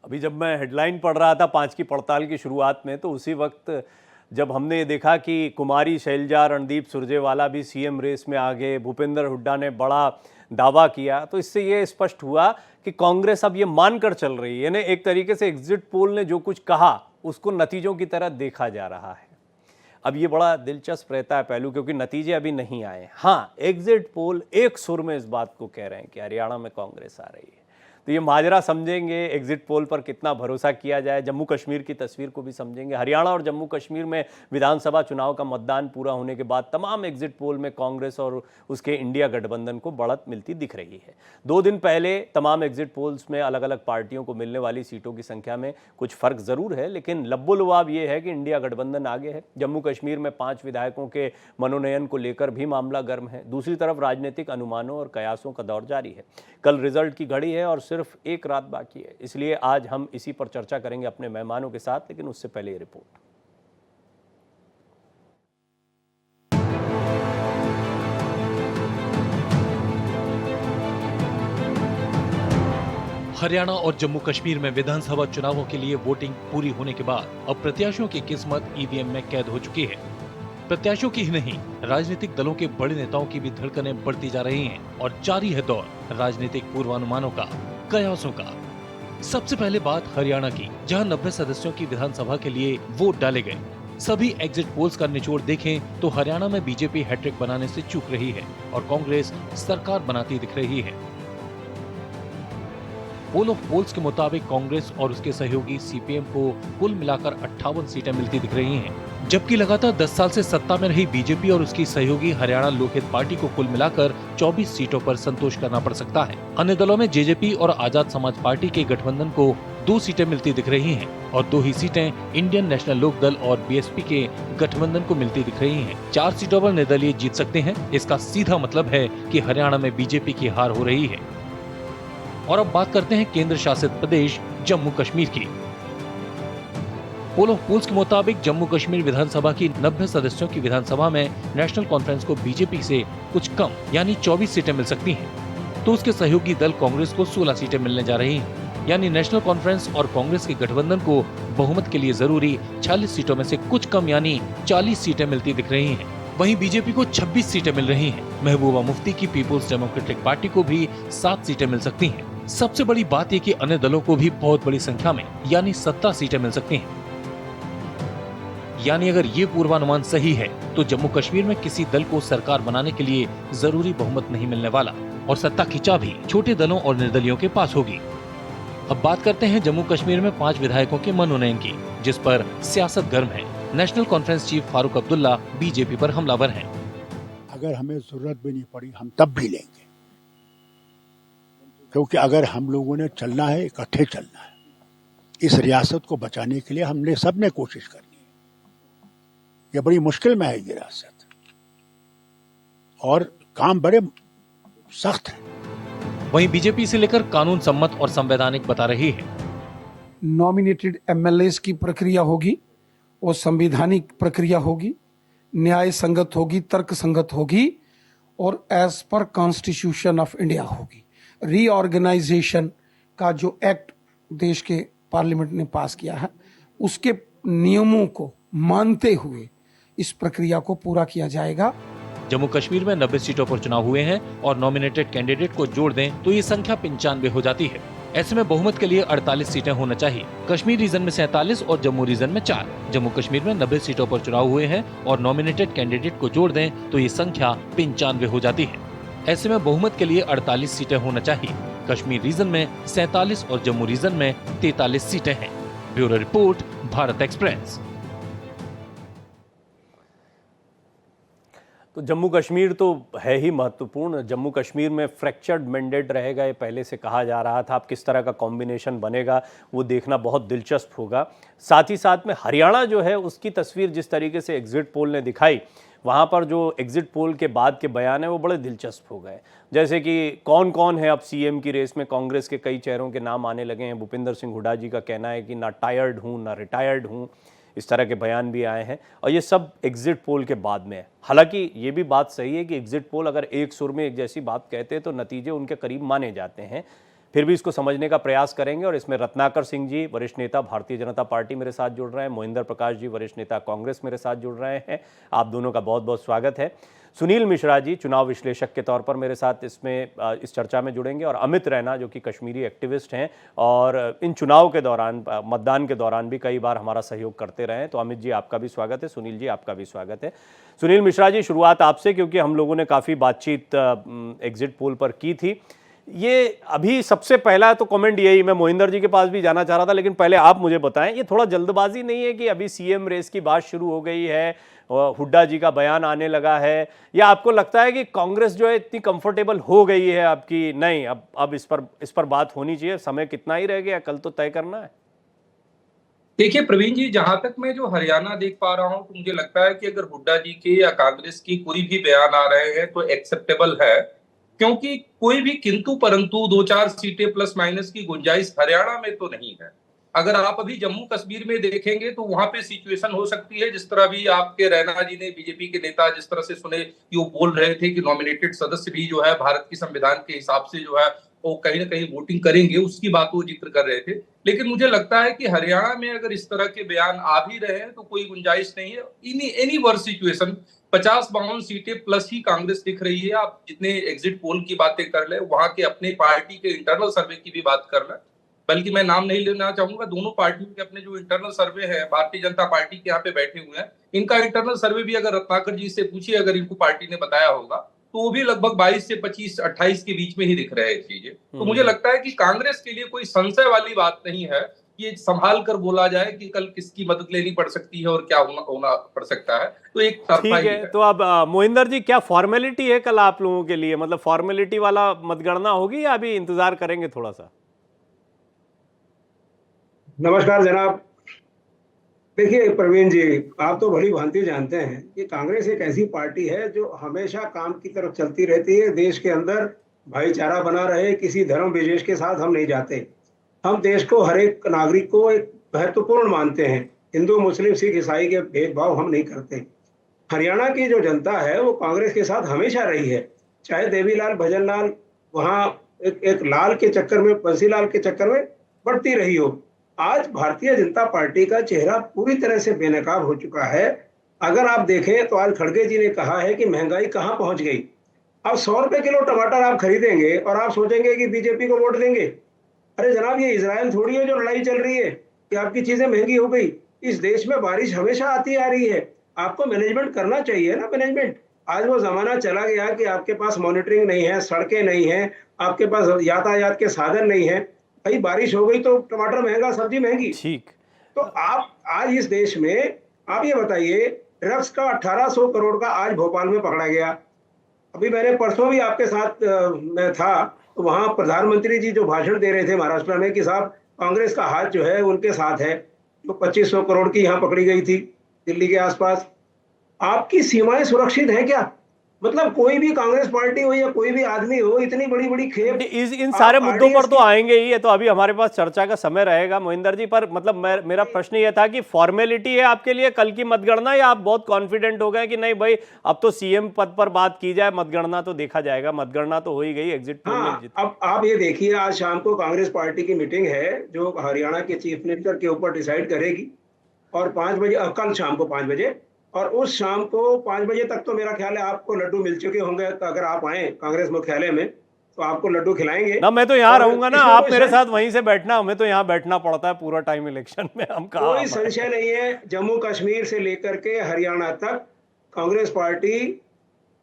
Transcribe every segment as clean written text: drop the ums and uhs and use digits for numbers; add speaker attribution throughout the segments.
Speaker 1: अभी जब मैं हेडलाइन पढ़ रहा था 5 की पड़ताल की शुरुआत में, तो उसी वक्त जब हमने ये देखा कि कुमारी शैलजा, रणदीप सुरजेवाला भी सीएम रेस में आ गए, भूपेंद्र हुड्डा ने बड़ा दावा किया, तो इससे ये स्पष्ट हुआ कि कांग्रेस अब ये मानकर चल रही है, यानी एक तरीके से एग्जिट पोल ने जो कुछ कहा उसको नतीजों की तरह देखा जा रहा है। अब ये बड़ा दिलचस्प रहता है पहलू, क्योंकि नतीजे अभी नहीं आए। हाँ, एग्जिट पोल एक सुर में इस बात को कह रहे हैं कि हरियाणा में कांग्रेस आ रही है। तो ये माजरा समझेंगे, एग्जिट पोल पर कितना भरोसा किया जाए, जम्मू कश्मीर की तस्वीर को भी समझेंगे। हरियाणा और जम्मू कश्मीर में विधानसभा चुनाव का मतदान पूरा होने के बाद तमाम एग्जिट पोल में कांग्रेस और उसके इंडिया गठबंधन को बढ़त मिलती दिख रही है। 2 दिन पहले तमाम एग्जिट पोल्स में अलग अलग पार्टियों को मिलने वाली सीटों की संख्या में कुछ फर्क जरूर है, लेकिन लब्बो-लुआब ये है कि इंडिया गठबंधन आगे है। जम्मू कश्मीर में 5 विधायकों के मनोनयन को लेकर भी मामला गर्म है। दूसरी तरफ राजनीतिक अनुमानों और कयासों का दौर जारी है। कल रिजल्ट की घड़ी है और सिर्फ एक रात बाकी है, इसलिए आज हम इसी पर चर्चा करेंगे अपने मेहमानों के साथ। लेकिन उससे पहले ये रिपोर्ट।
Speaker 2: हरियाणा और जम्मू कश्मीर में विधानसभा चुनावों के लिए वोटिंग पूरी होने के बाद अब प्रत्याशियों की किस्मत ईवीएम में कैद हो चुकी है। प्रत्याशियों की ही नहीं, राजनीतिक दलों के बड़े नेताओं की भी धड़कनें बढ़ती जा रही हैं और जारी है दौर राजनीतिक पूर्वानुमानों का, कयासों का। सबसे पहले बात हरियाणा की, जहां 90 सदस्यों की विधानसभा के लिए वोट डाले गए। सभी एग्जिट पोल्स का निचोड़ देखें तो हरियाणा में बीजेपी हैट्रिक बनाने से चूक रही है और कांग्रेस सरकार बनाती दिख रही है। पोल ऑफ पोल्स के मुताबिक कांग्रेस और उसके सहयोगी सीपीएम को कुल मिलाकर 58 सीटें मिलती दिख रही हैं, जबकि लगातार 10 साल से सत्ता में रही बीजेपी और उसकी सहयोगी हरियाणा लोकहित पार्टी को कुल मिलाकर 24 सीटों पर संतोष करना पड़ सकता है। अन्य दलों में जेजेपी और आजाद समाज पार्टी के गठबंधन को 2 सीटें मिलती दिख रही हैं और 2 ही सीटें इंडियन नेशनल लोक दल और बीएसपी के गठबंधन को मिलती दिख रही हैं। 4 सीटों पर निर्दलीय जीत सकते हैं। इसका सीधा मतलब है कि हरियाणा में बीजेपी की हार हो रही है। और अब बात करते हैं केंद्र शासित प्रदेश जम्मू कश्मीर की। पोल ऑफ पोल्स के मुताबिक जम्मू कश्मीर विधानसभा की 90 सदस्यों की विधानसभा में नेशनल कॉन्फ्रेंस को बीजेपी से कुछ कम यानी 24 सीटें मिल सकती हैं, तो उसके सहयोगी दल कांग्रेस को 16 सीटें मिलने जा रही हैं। यानी नेशनल कॉन्फ्रेंस और कांग्रेस के गठबंधन को बहुमत के लिए जरूरी 46 सीटों में से कुछ कम यानी 40 सीटें मिलती दिख रही हैं। वहीं बीजेपी को 26 सीटें मिल रही हैं। महबूबा मुफ्ती की पीपुल्स डेमोक्रेटिक पार्टी को भी 7 सीटें मिल सकती हैं। सबसे बड़ी बात यह कि अन्य दलों को भी बहुत बड़ी संख्या में यानी 17 सीटें मिल सकती हैं। यानी अगर ये पूर्वानुमान सही है तो जम्मू कश्मीर में किसी दल को सरकार बनाने के लिए जरूरी बहुमत नहीं मिलने वाला और सत्ता की चाबी छोटे दलों और निर्दलियों के पास होगी। अब बात करते हैं जम्मू कश्मीर में 5 विधायकों के मनोनयन की, जिस पर सियासत गर्म है। National conference chief Farooq Abdullah BJP पर हमलावर हैं।
Speaker 3: अगर हमें जरूरत भी नहीं पड़ी हम तब भी लेंगे, क्योंकि अगर हम लोगों ने चलना है, इकट्ठे चलना है। इस रियासत को बचाने के लिए हमने सबने कोशिश करनी है। ये बड़ी मुश्किल में है ये रियासत और काम बड़े सख्त है।
Speaker 2: वहीं बीजेपी से लेकर कानून सम्मत और संवैधानिक बता रही है।
Speaker 4: नॉमिनेटेड एमएलएस की प्रक्रिया होगी और संवैधानिक प्रक्रिया होगी, न्याय संगत होगी, तर्क संगत होगी और as per constitution of India होगी। रीऑर्गेनाइजेशन का जो एक्ट देश के पार्लियामेंट ने पास किया है उसके नियमों को मानते हुए इस प्रक्रिया को पूरा किया जाएगा।
Speaker 2: जम्मू कश्मीर में 90 सीटों पर चुनाव हुए हैं और नॉमिनेटेड कैंडिडेट को जोड़ दें तो ये संख्या 95 हो जाती है। ऐसे में बहुमत के लिए 48 सीटें होना चाहिए। कश्मीर रीजन में 47 और जम्मू रीजन में 4। जम्मू कश्मीर में 90 सीटों पर चुनाव हुए हैं और नॉमिनेटेड कैंडिडेट को जोड़ दें तो ये संख्या 95 हो जाती है। ऐसे में बहुमत के लिए 48 सीटें होना चाहिए। कश्मीर रीजन में 47 और जम्मू रीजन में 43 सीटें हैं। Bureau report, Bharat express.
Speaker 1: तो जम्मू कश्मीर तो है ही महत्वपूर्ण। जम्मू कश्मीर में फ्रैक्चर्ड मैंडेट रहेगा, ये पहले से कहा जा रहा था। अब किस तरह का कॉम्बिनेशन बनेगा वो देखना बहुत दिलचस्प होगा। साथ ही साथ में हरियाणा जो है उसकी तस्वीर जिस तरीके से एग्जिट पोल ने दिखाई, वहाँ पर जो एग्जिट पोल के बाद के बयान है वो बड़े दिलचस्प हो गए। जैसे कि कौन कौन है अब सीएम की रेस में, कांग्रेस के कई चेहरों के नाम आने लगे हैं। भूपेंद्र सिंह हुड्डा जी का कहना है कि ना टायर्ड हूँ ना रिटायर्ड हूँ, इस तरह के बयान भी आए हैं और ये सब एग्जिट पोल के बाद में है। हालांकि ये भी बात सही है कि एग्जिट पोल अगर एक सुर में एक जैसी बात कहते हैं तो नतीजे उनके करीब माने जाते हैं। फिर भी इसको समझने का प्रयास करेंगे। और इसमें रत्नाकर सिंह जी, वरिष्ठ नेता भारतीय जनता पार्टी, मेरे साथ जुड़ रहे हैं। मोहिंदर प्रकाश जी, वरिष्ठ नेता कांग्रेस, मेरे साथ जुड़ रहे हैं। आप दोनों का बहुत बहुत स्वागत है। सुनील मिश्रा जी, चुनाव विश्लेषक के तौर पर मेरे साथ इस चर्चा में जुड़ेंगे। और अमित रैना, जो कि कश्मीरी एक्टिविस्ट हैं और इन चुनाव के दौरान, मतदान के दौरान भी कई बार हमारा सहयोग करते रहे हैं। तो अमित जी, आपका भी स्वागत है। सुनील जी, आपका भी स्वागत है। सुनील मिश्रा जी, शुरुआत आपसे, क्योंकि हम लोगों ने काफ़ी बातचीत एग्जिट पोल पर की थी। ये अभी सबसे पहला तो कमेंट यही, मैं मोहिंदर जी के पास भी जाना चाह रहा था, लेकिन पहले आप मुझे बताएं, ये थोड़ा जल्दबाजी नहीं है कि अभी सीएम रेस की बात शुरू हो गई है, हुड्डा जी का बयान आने लगा है, या आपको लगता है कि कांग्रेस जो है इतनी कंफर्टेबल हो गई है आपकी, नहीं अब इस पर बात होनी चाहिए, समय कितना ही रह गया, कल तो तय करना है?
Speaker 5: देखिए प्रवीण जी, जहां तक मैं जो हरियाणा देख पा रहा हूं तो मुझे लगता है कि अगर हुड्डा जी के या कांग्रेस की कोई भी बयान आ रहे हैं तो एक्सेप्टेबल है, क्योंकि कोई भी किंतु परंतु 2-4 सीटें प्लस माइनस की गुंजाइश हरियाणा में तो नहीं है। अगर आप अभी जम्मू कश्मीर में देखेंगे तो वहां पे सिचुएशन हो सकती है, जिस तरह भी आपके रैना जी ने, बीजेपी के नेता जिस तरह से सुने कि वो बोल रहे थे कि नॉमिनेटेड सदस्य भी जो है भारत के संविधान के हिसाब से जो है वो कहीं ना कहीं वोटिंग करेंगे, उसकी बात वो जिक्र कर रहे थे। लेकिन मुझे लगता है कि हरियाणा में अगर इस तरह के बयान आ भी रहे हैं तो कोई गुंजाइश नहीं है। एनी वर्स सिचुएशन 50-52 सीटें प्लस ही कांग्रेस दिख रही है। आप जितने एग्जिट पोल की बातें कर ले, वहां के अपने पार्टी के इंटरनल सर्वे की भी बात कर ले, बल्कि मैं नाम नहीं लेना चाहूंगा, दोनों पार्टियों के अपने जो इंटरनल सर्वे है, भारतीय जनता पार्टी के यहाँ पे बैठे हुए हैं, इनका इंटरनल सर्वे भी अगर रत्नाकर जी से पूछिए, अगर इनको पार्टी ने बताया होगा, तो वो भी लगभग 22 से 25-28 के बीच में ही दिख रहे हैं चीजें। तो मुझे लगता है कि कांग्रेस के लिए कोई संशय वाली बात नहीं है, ये संभाल कर बोला जाए कि कल किसकी मदद लेनी पड़ सकती है और क्या होना पड़ सकता है, तो एक तरफा
Speaker 1: ठीक
Speaker 5: ही
Speaker 1: है।
Speaker 5: है।
Speaker 1: तो अब मोहिंदर जी, क्या फॉर्मेलिटी है कल आप लोगों के लिए? मतलब फॉर्मेलिटी वाला मतगणना होगी या अभी इंतजार करेंगे थोड़ा सा?
Speaker 6: नमस्कार जनाब। देखिए प्रवीण जी, आप तो भली भांति जानते हैं कि कांग्रेस एक ऐसी पार्टी है जो हमेशा काम की तरफ चलती रहती है। देश के अंदर भाईचारा बना रहे, किसी धर्म विशेष के साथ हम नहीं जाते। हम देश को, हर एक नागरिक को एक महत्वपूर्ण मानते हैं। हिंदू मुस्लिम सिख ईसाई के भेदभाव हम नहीं करते। हरियाणा की जो जनता है वो कांग्रेस के साथ हमेशा रही है, चाहे देवीलाल भजनलाल वहां एक लाल के चक्कर में, बंसीलाल के चक्कर में बढ़ती रही हो। आज भारतीय जनता पार्टी का चेहरा पूरी तरह से बेनकाब हो चुका है। अगर आप देखें तो आज खड़गे जी ने कहा है कि महंगाई कहां पहुंच गई। अब 100 रुपए किलो टमाटर आप खरीदेंगे और आप सोचेंगे कि बीजेपी को वोट देंगे। अरे जनाब, ये इजराइल थोड़ी है जो लड़ाई चल रही है कि आपकी चीजें महंगी हो गई। इस देश में बारिश हमेशा आती आ रही है, आपको मैनेजमेंट करना चाहिए ना, मैनेजमेंट। आज वो जमाना चला गया कि आपके पास मॉनिटरिंग नहीं है, सड़कें नहीं है, आपके पास यातायात के साधन नहीं है। भाई बारिश हो गई तो टमाटर महंगा, सब्जी महंगी।
Speaker 1: ठीक।
Speaker 6: तो आप आज इस देश में, आप ये बताइए, ड्रग्स का 1800 करोड़ का आज भोपाल में पकड़ा गया। अभी मैंने परसों भी आपके साथ मैं था, तो वहां प्रधानमंत्री जी जो भाषण दे रहे थे महाराष्ट्र में कि साहब कांग्रेस का हाथ जो है उनके साथ है, तो 2500 करोड़ की यहाँ पकड़ी गई थी दिल्ली के आसपास। आपकी सीमाएं सुरक्षित हैं क्या? मतलब कोई भी कांग्रेस पार्टी हो या कोई भी आदमी हो, इतनी बड़ी बड़ी खेप।
Speaker 1: इन सारे मुद्दों पर तो आएंगे ही, ये तो अभी हमारे पास चर्चा का समय रहेगा मोहिंदर जी। पर मतलब मेरा प्रश्न ये था कि फॉर्मेलिटी है आपके लिए कल की मतगणना, या आप बहुत कॉन्फिडेंट हो गए कि नहीं भाई अब तो सीएम पद पर बात की जाए, मतगणना तो देखा जाएगा, मतगणना तो हो ही गई, एग्जिट पोल में जीत।
Speaker 6: अब आप ये देखिए, आज शाम को कांग्रेस पार्टी की मीटिंग है जो हरियाणा के चीफ मिनिस्टर के ऊपर डिसाइड करेगी, और 5 बजे, कल शाम को 5 बजे, और उस शाम को 5 बजे तक तो मेरा ख्याल है आपको लड्डू मिल चुके होंगे। तो अगर आप आए कांग्रेस मुख्यालय में तो आपको लड्डू खिलाएंगे
Speaker 1: ना। मैं तो यहाँ रहूंगा ना, आप मेरे साथ वहीं से बैठना, हमें तो यहाँ बैठना पड़ता है पूरा टाइम इलेक्शन में। हम कहाँ,
Speaker 6: कोई संशय नहीं है, जम्मू कश्मीर से लेकर के हरियाणा तक कांग्रेस पार्टी,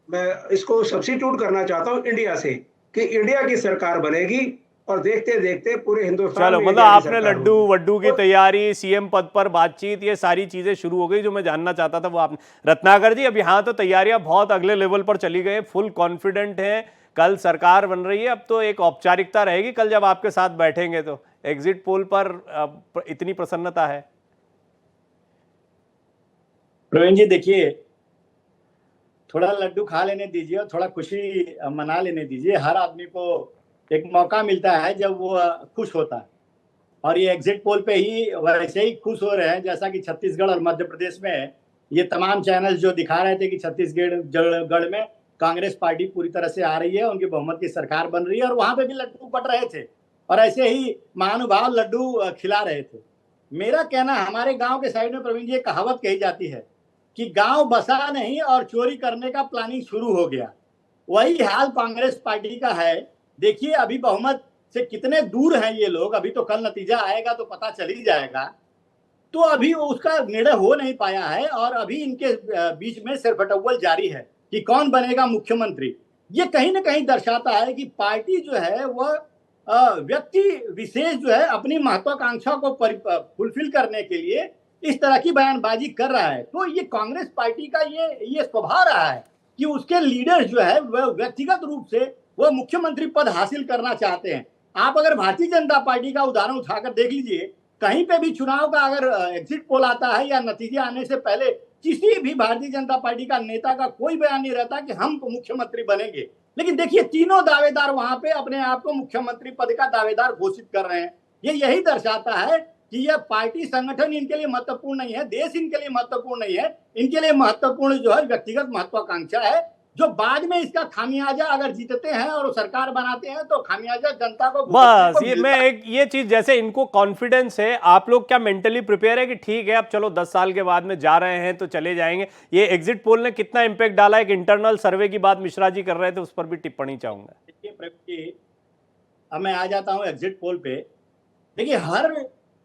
Speaker 6: मैं इसको सब्स्टिट्यूट करना चाहता हूँ इंडिया से, कि इंडिया की सरकार बनेगी और देखते देखते पूरे हिंदुस्तान
Speaker 1: चलो,
Speaker 6: में
Speaker 1: मतलब आपने लड्डू वड्डू की तैयारी, सीएम पद पर बातचीत, ये सारी चीजें शुरू हो गई। जो मैं जानना चाहता था वो आपने। रत्नाकर जी, अब यहाँ तो तैयारियां बहुत अगले लेवल पर चली गई, फुल कॉन्फिडेंट हैं, कल सरकार बन रही है। अब तो एक औपचारिकता रहेगी कल जब आपके साथ बैठेंगे, तो एग्जिट पोल पर इतनी प्रसन्नता है।
Speaker 7: प्रवीण जी देखिए, थोड़ा लड्डू खा लेने दीजिए और थोड़ा खुशी मना लेने दीजिए। हर आदमी को एक मौका मिलता है जब वो खुश होता है, और ये एग्जिट पोल पे ही वैसे ही खुश हो रहे हैं जैसा कि छत्तीसगढ़ और मध्य प्रदेश में ये तमाम चैनल जो दिखा रहे थे कि छत्तीसगढ़ में कांग्रेस पार्टी पूरी तरह से आ रही है, उनकी बहुमत की सरकार बन रही है, और वहां पे भी लड्डू बट रहे थे। और ऐसे ही महानुभाव लड्डू खिला रहे थे। मेरा कहना, हमारे गांव के साइड में प्रवीण जी एक कहावत कही जाती है कि गांव बसा नहीं और चोरी करने का प्लानिंग शुरू हो गया। वही हाल कांग्रेस पार्टी का है। देखिए अभी बहुमत से कितने दूर हैं ये लोग, अभी तो कल नतीजा आएगा तो पता चल ही जाएगा। तो अभी उसका निर्णय हो नहीं पाया है और अभी इनके बीच में सिरफटौवल जारी है कि कौन बनेगा मुख्यमंत्री। ये कहीं ना कहीं दर्शाता है कि पार्टी जो है वह व्यक्ति विशेष जो है अपनी महत्वाकांक्षा को फुलफिल करने के लिए इस तरह की बयानबाजी कर रहा है। तो ये कांग्रेस पार्टी का ये स्वभाव रहा है कि उसके लीडर जो है वह व्यक्तिगत रूप से वह मुख्यमंत्री पद हासिल करना चाहते हैं। आप अगर भारतीय जनता पार्टी का उदाहरण उठाकर देख लीजिए, कहीं पे भी चुनाव का अगर एग्जिट पोल आता है या नतीजे आने से पहले किसी भी भारतीय जनता पार्टी का नेता का कोई बयान नहीं रहता कि हम मुख्यमंत्री बनेंगे। लेकिन देखिए तीनों दावेदार वहां पे अपने आप को मुख्यमंत्री पद का दावेदार घोषित कर रहे हैं। ये यही दर्शाता है कि यह पार्टी संगठन इनके लिए महत्वपूर्ण नहीं है, देश इनके लिए महत्वपूर्ण नहीं है, इनके लिए महत्वपूर्ण जो है व्यक्तिगत महत्वाकांक्षा है, जो बाद में इसका खामियाजा अगर जीतते हैं और सरकार बनाते हैं तो खामियाजा जनता को
Speaker 1: बस ये चीज, जैसे इनको कॉन्फिडेंस है, आप लोग क्या मेंटली प्रिपेयर है कि ठीक है अब चलो 10 साल के बाद में जा रहे हैं तो चले जाएंगे? ये एग्जिट पोल ने कितना इंपैक्ट डाला है? एक इंटरनल सर्वे की बात मिश्रा जी कर रहे थे, उस पर भी टिप्पणी चाहूंगा।
Speaker 7: देखिए अब मैं आ जाता हूं एग्जिट पोल पे। देखिए हर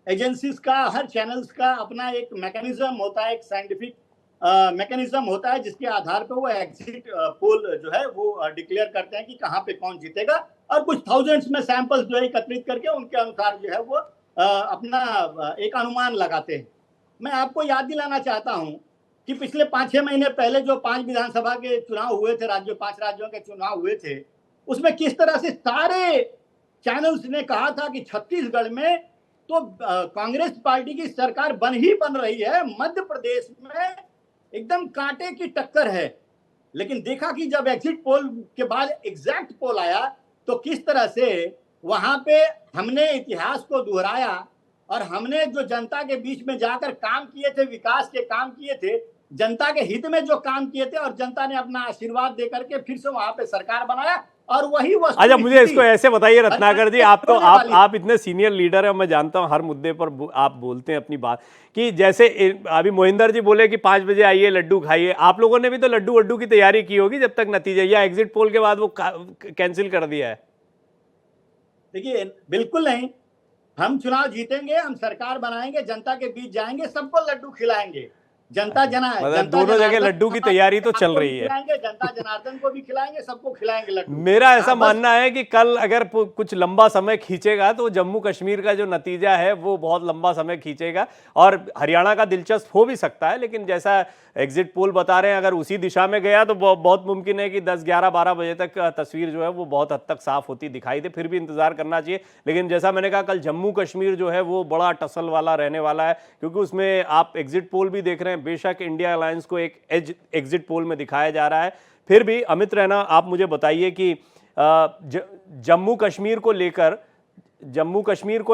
Speaker 7: एजेंसीज का, हर चैनल्स का अपना एक मैकेनिज्म होता है, एक साइंटिफिक मैकेनिज्म होता है जिसके आधार पर वो एग्जिट पोल जो है वो डिक्लेयर करते हैं कि कहाँ पे कौन जीतेगा, और कुछ थाउजेंड्स में सैंपल्स जो है एकत्रित करके उनके अनुसार जो है वो अपना एक अनुमान लगाते हैं। मैं आपको याद दिलाना चाहता हूं कि पिछले 5-6 महीने पहले जो 5 विधानसभा के चुनाव हुए थे, 5 राज्यों के चुनाव हुए थे, उसमें किस तरह से सारे चैनल्स ने कहा था कि छत्तीसगढ़ में तो कांग्रेस पार्टी की सरकार बन रही है, मध्य प्रदेश में एकदम कांटे की टक्कर है। लेकिन देखा कि जब एग्जिट पोल के बाद एग्जैक्ट पोल आया तो किस तरह से वहां पे हमने इतिहास को दोहराया और हमने जो जनता के बीच में जाकर काम किए थे, विकास के काम किए थे, जनता के हित में जो काम किए थे, और जनता ने अपना आशीर्वाद देकर के फिर से वहां पे सरकार बनाया। और वही वस्तु।
Speaker 1: अच्छा मुझे इसको ऐसे बताइए रत्नाकर जी, आप इतने सीनियर लीडर हैं, मैं जानता हूं हर मुद्दे पर आप बोलते हैं अपनी बात, कि जैसे अभी मोहिंदर जी बोले कि 5 बजे आइए लड्डू खाइए, आप लोगों ने भी तो लड्डू वड्डू की तैयारी की होगी जब तक नतीजा, या एग्जिट पोल के बाद वो कैंसिल कर दिया है?
Speaker 7: देखिए बिल्कुल नहीं, हम चुनाव जीतेंगे, हम सरकार बनाएंगे, जनता के बीच जाएंगे, सबको लड्डू खिलाएंगे। जनता
Speaker 1: दोनों जगह लड्डू की तैयारी तो चल रही है।
Speaker 7: जनता जनार्दन को भी खिलाएंगे, सबको खिलाएंगे लड्डू।
Speaker 1: मेरा ऐसा मानना है कि कल अगर कुछ लंबा समय खींचेगा तो जम्मू कश्मीर का जो नतीजा है वो बहुत लंबा समय खींचेगा, और हरियाणा का दिलचस्प हो भी सकता है, लेकिन जैसा एग्जिट पोल बता रहे हैं अगर उसी दिशा में गया तो बहुत मुमकिन है कि 10, 11, 12 बजे तक तस्वीर जो है वो बहुत हद तक साफ होती दिखाई दे। फिर भी इंतजार करना चाहिए। लेकिन जैसा मैंने कहा, कल जम्मू कश्मीर जो है वो बड़ा टसल वाला रहने वाला है, क्योंकि उसमें आप एग्जिट पोल भी देख रहे हैं, बेशक इंडिया अलायंस को एक एज एग्जिट पोल में दिखाया जा रहा है। फिर भी अमित रैना, आप मुझे बताइए कि जम्मू कश्मीर को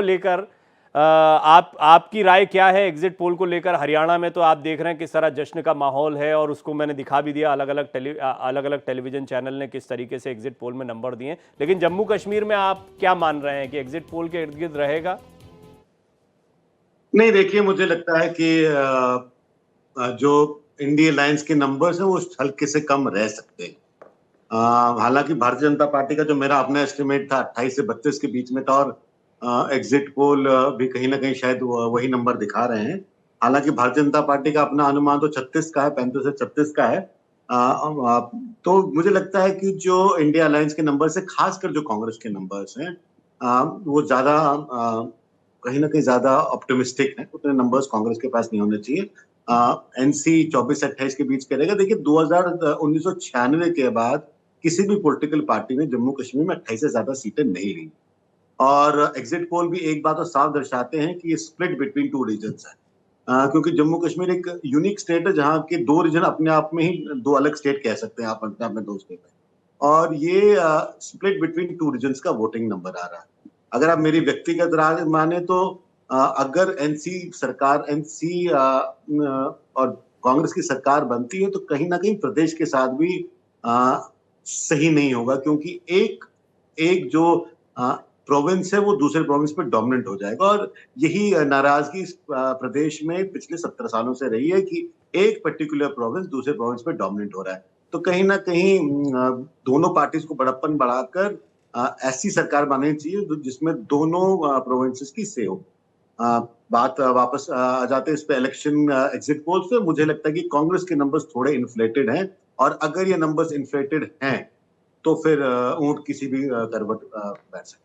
Speaker 1: लेकर आपकी राय क्या है एग्जिट पोल को लेकर? हरियाणा में तो आप देख रहे हैं किस तरह जश्न का माहौल है, और उसको मैंने दिखा भी दिया, अलग अलग टेलीविजन चैनल ने किस तरीके से एग्जिट पोल में नंबर दिए। लेकिन जम्मू कश्मीर में आप क्या मान रहे हैं कि एग्जिट पोल के इर्द गिर्द रहेगा?
Speaker 8: नहीं, देखिए मुझे लगता है कि जो इंडिया अलायंस के नंबर्स हैं वो हल्के से कम रह सकते हैं। हालांकि भारतीय जनता पार्टी का जो मेरा अपना एस्टिमेट था 28 से 32 के बीच में था, और एग्जिट पोल भी कहीं ना कहीं शायद वही नंबर दिखा रहे हैं। हालांकि भारतीय जनता पार्टी का अपना अनुमान तो 36 का है, 35 से 36 का है। तो मुझे लगता है कि जो इंडिया अलायंस के नंबर से, खासकर जो कांग्रेस के नंबर्स हैं, वो ज्यादा कहीं ना कहीं ज्यादा ऑप्टिमिस्टिक है। उतने नंबर्स कांग्रेस के पास नहीं होने चाहिए। एनसी 24 से 28 के बीच करेगा। देखिए 1996 के बाद किसी भी पॉलिटिकल पार्टी ने जम्मू कश्मीर में 28 से ज्यादा सीटें नहीं ली, और एग्जिट पोल भी एक बात तो साफ दर्शाते हैं कि ये स्प्लिट बिटवीन 2 रीजन्स है, क्योंकि जम्मू कश्मीर एक यूनिक स्टेट है जहां के 2 रीजन अपने आप में ही 2 अलग स्टेट कह सकते हैं आप अपने आप में 2 स्टेट है, और ये स्प्लिट बिटवीन 2 रीजन्स का वोटिंग नंबर आ रहा है। अगर आप मेरी व्यक्तिगत राय माने तो अगर एनसी और कांग्रेस की सरकार बनती है तो कहीं ना कहीं प्रदेश के साथ भी सही नहीं होगा, क्योंकि एक जो प्रोविंस है वो दूसरे प्रोविंस पे डोमिनेंट हो जाएगा। और यही नाराजगी इस प्रदेश में पिछले 17 सालों से रही है कि एक पर्टिकुलर प्रोविंस दूसरे प्रोविंस पे डोमिनेट हो रहा है। तो कहीं ना कहीं दोनों पार्टीज को बड़प्पन बढ़ाकर ऐसी सरकार बनानी चाहिए जिसमें दोनों प्रोविंसेस की से हो। बात वापस आ जाते हैं इस पे इलेक्शन एग्जिट पोल्स पे। मुझे लगता है कि कांग्रेस के नंबर्स थोड़े इन्फ्लेटेड हैं, और अगर ये नंबर्स इन्फ्लेटेड हैं तो फिर ऊंट किसी भी करवट बैठ सकते हैं।